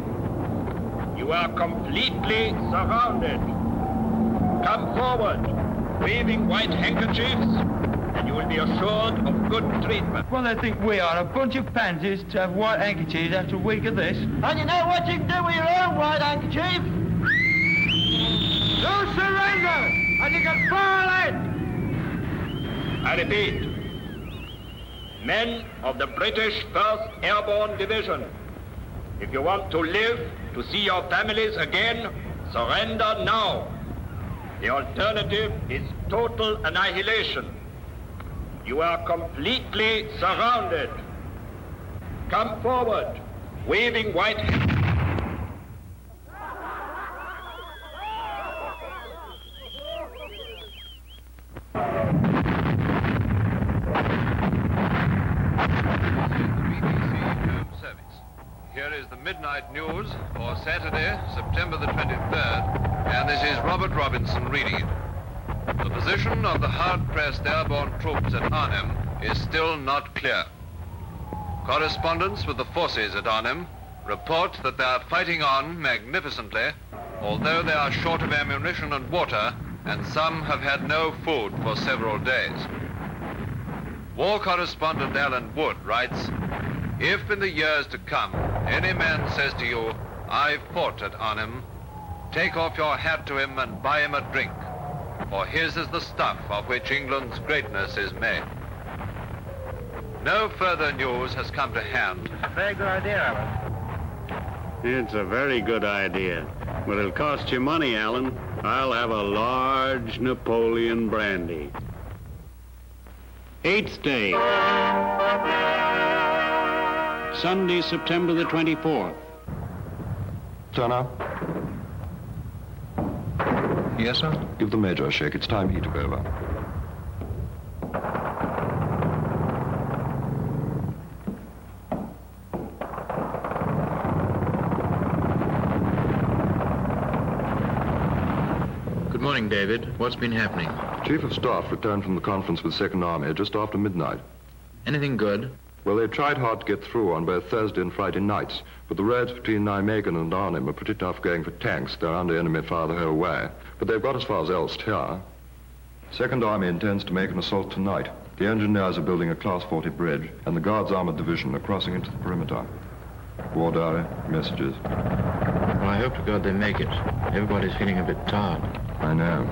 You are completely surrounded. Come forward, waving white handkerchiefs, and you will be assured of good treatment. Well, they think we are a bunch of pansies to have white handkerchiefs after a week of this. And you know what you can do with your own white handkerchief? No surrender! And you can fall in! I repeat, men of the British 1st Airborne Division, if you want to live to see your families again, surrender now. The alternative is total annihilation. You are completely surrounded. Come forward, waving white hands. Here is the midnight news for Saturday, September the 23rd, and this is Robert Robinson reading it. The position of the hard-pressed airborne troops at Arnhem is still not clear. Correspondents with the forces at Arnhem report that they are fighting on magnificently, although they are short of ammunition and water, and some have had no food for several days. War correspondent Alan Wood writes, "If in the years to come any man says to you, 'I fought at Arnhem,' take off your hat to him and buy him a drink, for his is the stuff of which England's greatness is made." No further news has come to hand. Very good idea, Alan. It's a very good idea, but it'll cost you money, Alan. I'll have a large Napoleon brandy. 8th day. Sunday, September the 24th. Turner? Yes, sir? Give the Major a shake. It's time he took over. Good morning, David. What's been happening? Chief of Staff returned from the conference with 2nd Army just after midnight. Anything good? Well, they tried hard to get through on both Thursday and Friday nights, but the roads between Nijmegen and Arnhem are pretty tough going for tanks. They're under enemy fire the whole way. But they've got as far as Elst here. 2nd Army intends to make an assault tonight. The engineers are building a Class 40 bridge, and the Guards Armored Division are crossing into the perimeter. War diary, messages. Well, I hope to God they make it. Everybody's feeling a bit tired. I know.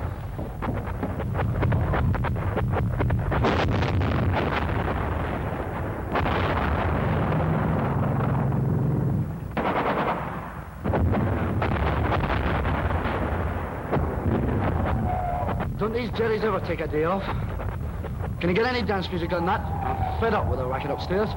Don't these Jerrys ever take a day off? Can you get any dance music on that? I'm fed up with the racket upstairs.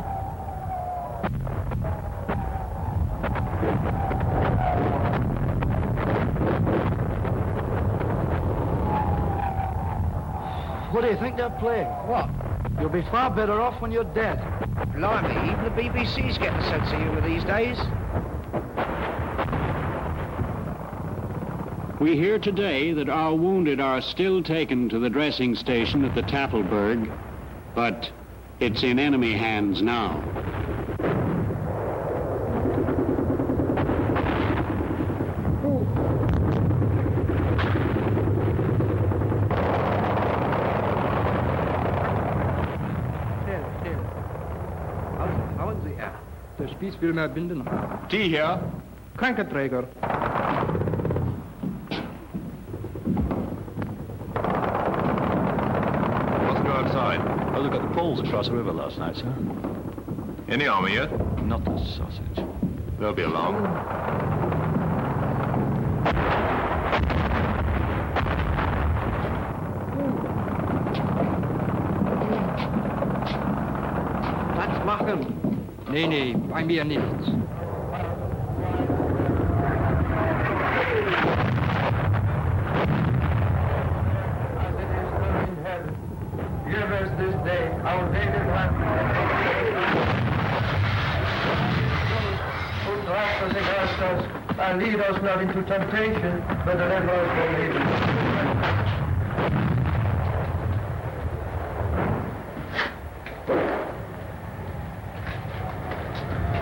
What do you think they're playing? What? You'll be far better off when you're dead. Blimey, even the BBC's getting a sense of humour these days. We hear today that our wounded are still taken to the dressing station at the Tafelberg, but it's in enemy hands now. Der Spieß will mehr binden. Die hier, Krankenträger. Let's go outside. Oh, they got the Poles across the river last night, sir. In the army yet? Not the sausage. They'll be along. Platz machen. Nee, bei mir nichts. Give us this day our daily bread. Put us against us, and lead us not into temptation, but deliver us from evil.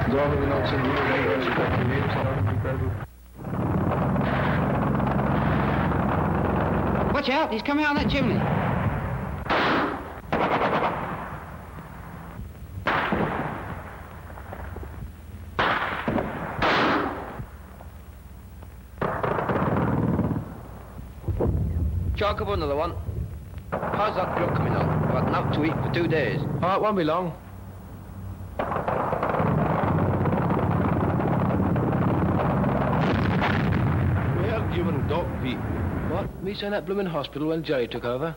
Zorgen we nou zijn nieuwe regels dat je weet zijn. Watch out, he's coming out that chimney. Chalk up another one. How's that grub coming on? I've had enough to eat for 2 days. Oh, it won't be long. Well, human dog feet. What? Me saying that bloomin' hospital when Jerry took over?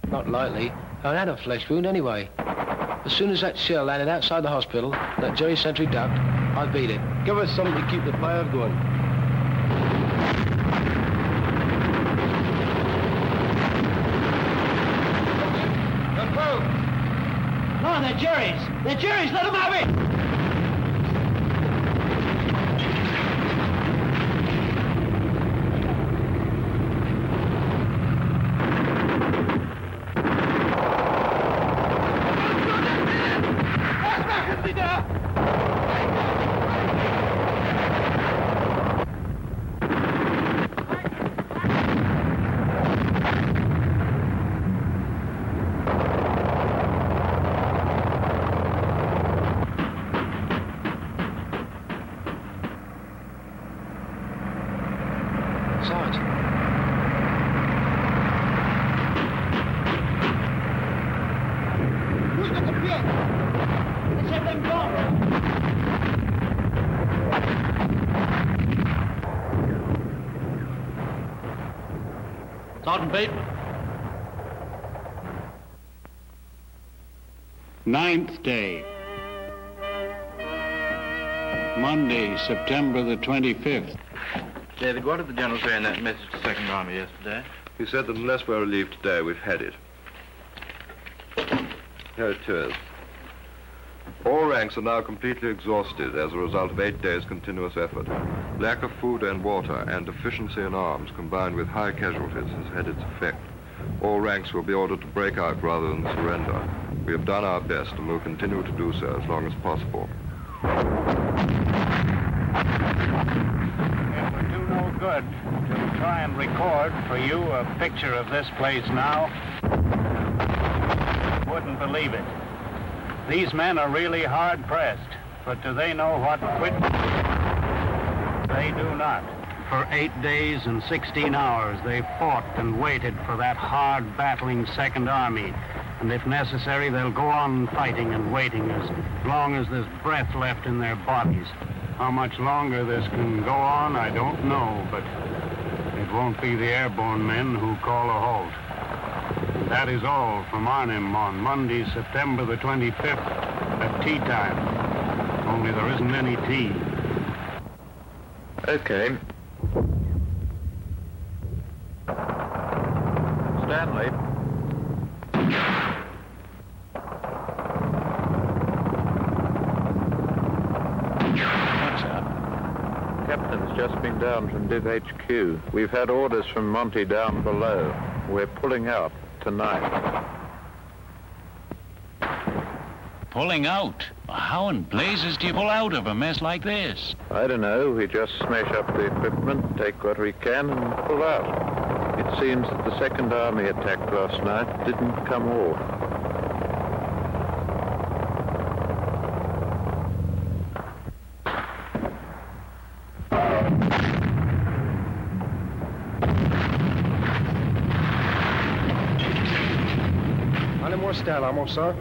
Not likely. I had a flesh wound anyway. As soon as that shell landed outside the hospital, that Jerry sentry ducked, I beat it. Give us something to keep the fire going. No, they're Jerry's. They're Jerry's. Let them have it. Sergeant Bateman. 9th day. Monday, September the 25th. David, what did the General say in that message to the 2nd Army yesterday? He said that unless we're relieved today, we've had it. Here it is. All ranks are now completely exhausted as a result of 8 days' continuous effort. Lack of food and water and deficiency in arms combined with high casualties has had its effect. All ranks will be ordered to break out rather than surrender. We have done our best and will continue to do so as long as possible. It would do no good to try and record for you a picture of this place now. wouldn't believe it. These men are really hard-pressed, but do they know what quit? They do not. For 8 days and 16 hours, they fought and waited for that hard, battling Second Army. And if necessary, they'll go on fighting and waiting as long as there's breath left in their bodies. How much longer this can go on, I don't know, but it won't be the airborne men who call a halt. And that is all from Arnhem on Monday, September the 25th at tea time. Only there isn't any tea. Okay. Stanley. What's up? Captain's just been down from Div HQ. We've had orders from Monty down below. We're pulling out tonight. Pulling out? How in blazes do you pull out of a mess like this? I don't know. We just smash up the equipment, take what we can, and pull out. It seems that the Second Army attack last night didn't come off. Any more steel ammo, sir?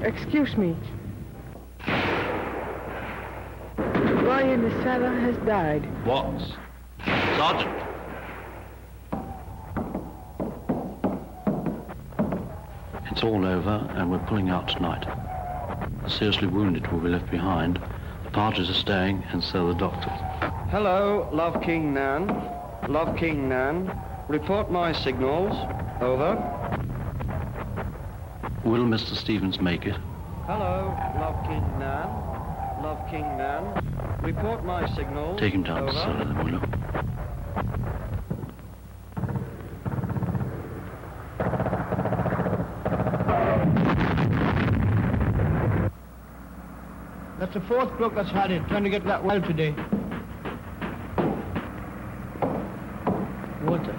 Excuse me. The boy in the cellar has died. What? Sergeant? It's all over, and we're pulling out tonight. The seriously wounded will be left behind. The parties are staying, and so are the doctors. Hello, Love King Nan. Love King Nan. Report my signals. Over. Will Mr. Stevens make it? Hello, Love King Nan. Love King Nan. Report my signals. Take him down to the Over. cellar, then, will you? That's the fourth crook that's had it, trying to get that well today. Water.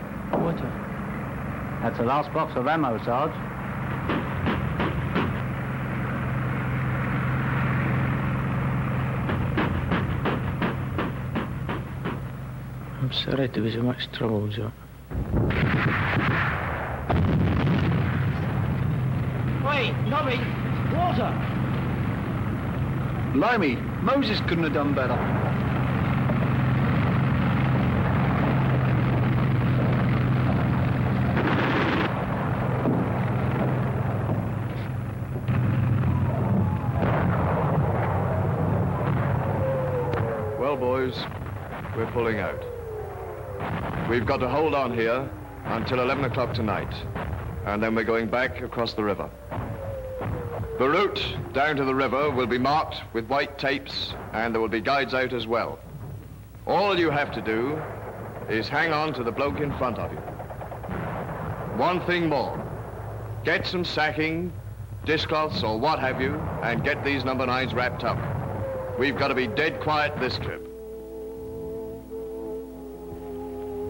That's the last box of ammo, Sarge. I'm sorry to be so much trouble, Joe. Wait, Nobby! Water! Blimey, Moses couldn't have done better. Well, boys, we're pulling out. We've got to hold on here until 11 o'clock tonight, and then we're going back across the river. The route down to the river will be marked with white tapes, and there will be guides out as well. All you have to do is hang on to the bloke in front of you. One thing more. Get some sacking, dishcloths or what have you, and get these number 9s wrapped up. We've got to be dead quiet this trip.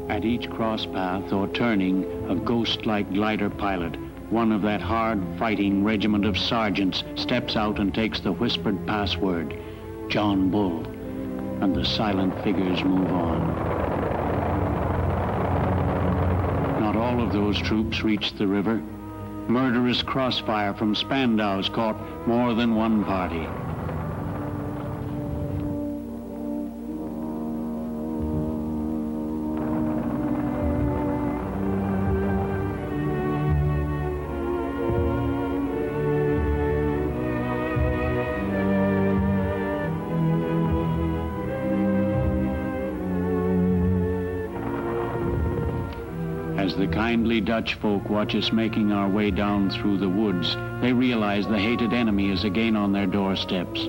At each cross path or turning, a ghost-like glider pilot, one of that hard-fighting regiment of sergeants, steps out and takes the whispered password, John Bull, and the silent figures move on. Not all of those troops reached the river. Murderous crossfire from Spandaus caught more than one party. As the kindly Dutch folk watch us making our way down through the woods, they realize the hated enemy is again on their doorsteps.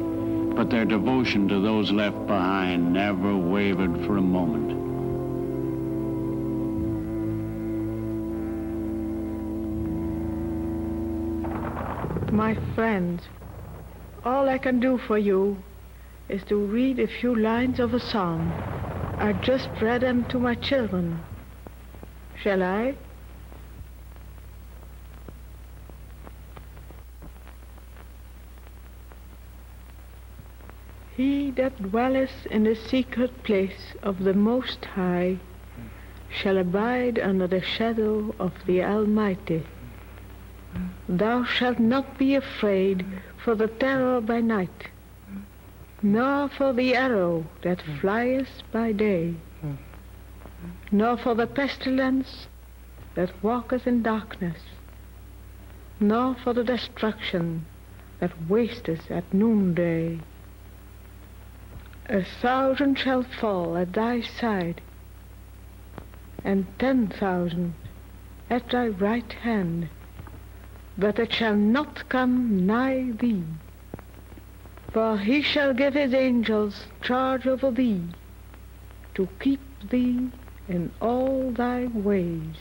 But their devotion to those left behind never wavered for a moment. My friends, all I can do for you is to read a few lines of a psalm. I just read them to my children. Shall I? He that dwelleth in the secret place of the Most High shall abide under the shadow of the Almighty. Thou shalt not be afraid for the terror by night, nor for the arrow that flieth by day, nor for the pestilence that walketh in darkness, nor for the destruction that wasteth at noonday. 1,000 shall fall at thy side, and 10,000 at thy right hand, but it shall not come nigh thee. For he shall give his angels charge over thee, to keep thee in all thy ways.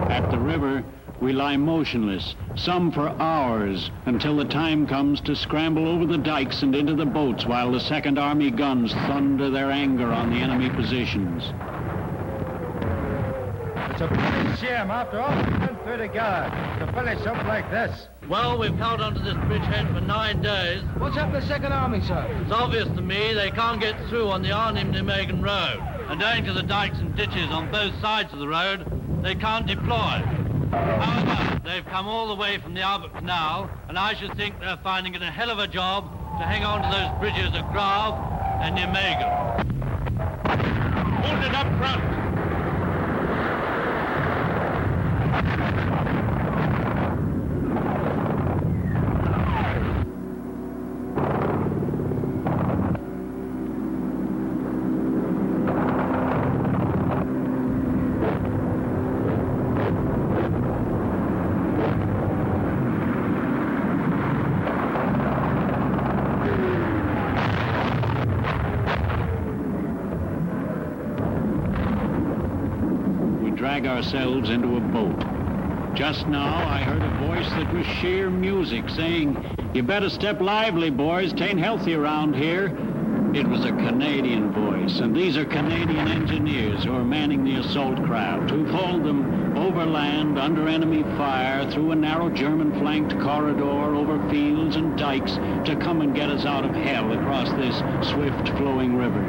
At the river, we lie motionless, some for hours, until the time comes to scramble over the dikes and into the boats while the Second Army guns thunder their anger on the enemy positions. It's a pretty shame, after all we've been through together, to finish up like this. Well, we've held onto this bridgehead for 9 days. What's happened to the Second Army, sir? It's obvious to me they can't get through on the Arnhem-Nijmegen road. And owing to the dikes and ditches on both sides of the road, they can't deploy. However, they've come all the way from the Albert Canal, and I should think they're finding it a hell of a job to hang on to those bridges at Grave and Nijmegen. Hold it up front! Drag ourselves into a boat. Just now, I heard a voice that was sheer music saying, "You better step lively, boys, 'tain't healthy around here." It was a Canadian voice, and these are Canadian engineers who are manning the assault craft, who've hauled them overland, under enemy fire, through a narrow German-flanked corridor, over fields and dikes, to come and get us out of hell across this swift-flowing river.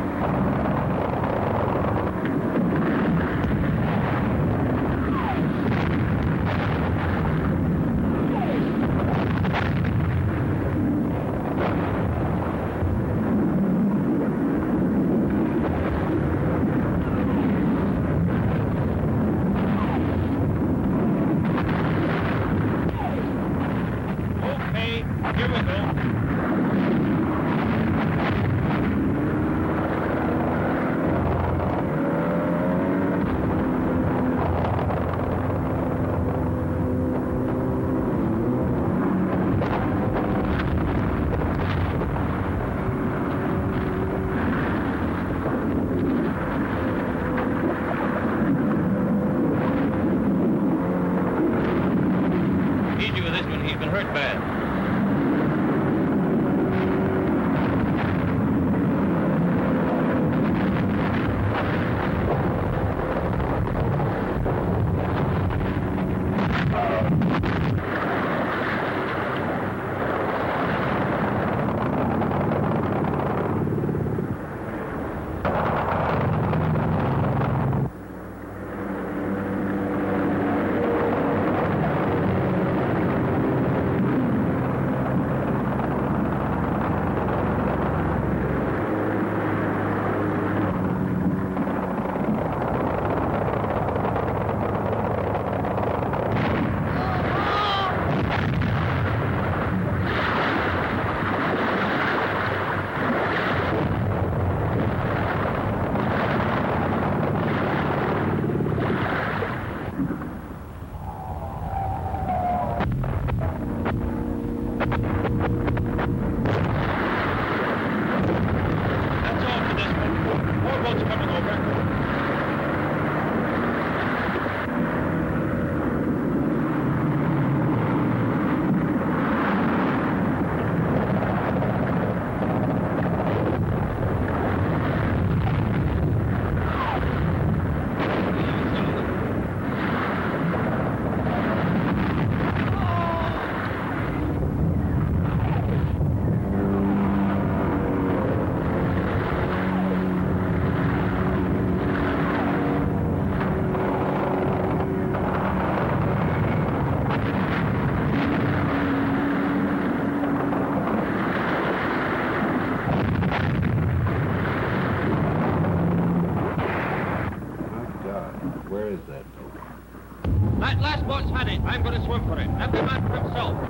Right, last boat's had it. I'm going to swim for it. Every man for himself.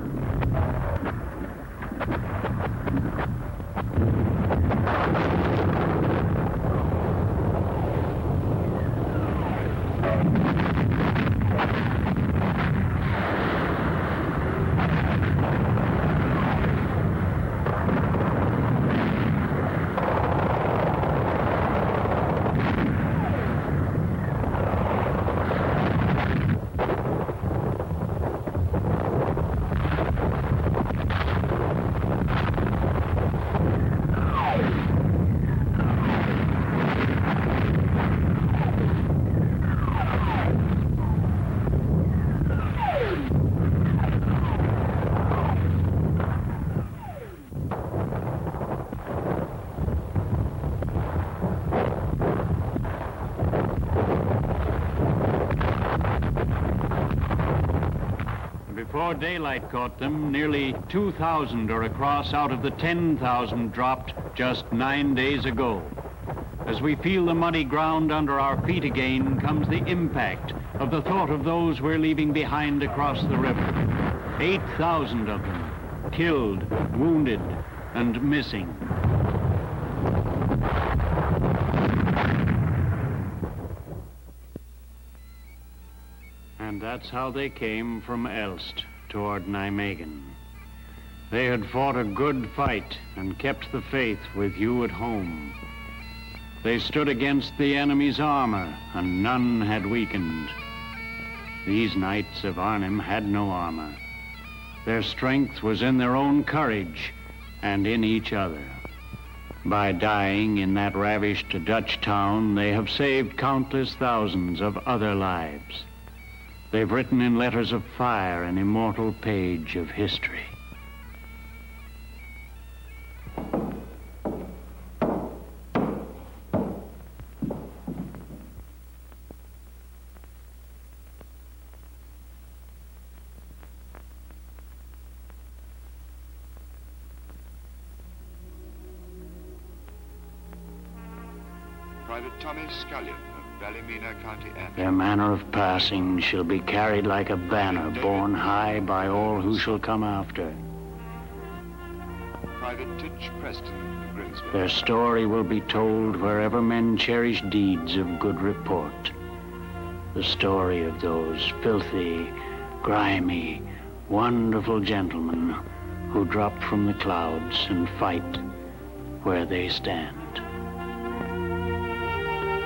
Before daylight caught them, nearly 2,000 are across out of the 10,000 dropped just 9 days ago. As we feel the muddy ground under our feet again comes the impact of the thought of those we're leaving behind across the river. 8,000 of them, killed, wounded, and missing. And that's how they came from Elst toward Nijmegen. They had fought a good fight and kept the faith with you at home. They stood against the enemy's armor, and none had weakened. These knights of Arnhem had no armor. Their strength was in their own courage and in each other. By dying in that ravished Dutch town, they have saved countless thousands of other lives. They've written in letters of fire an immortal page of history. Private Tommy Scullion, Ballymena County Ambulance. Their manner of passing shall be carried like a banner borne high by all who shall come after. Private Titch Preston, Grimsby. Their story will be told wherever men cherish deeds of good report. The story of those filthy, grimy, wonderful gentlemen who dropped from the clouds and fight where they stand.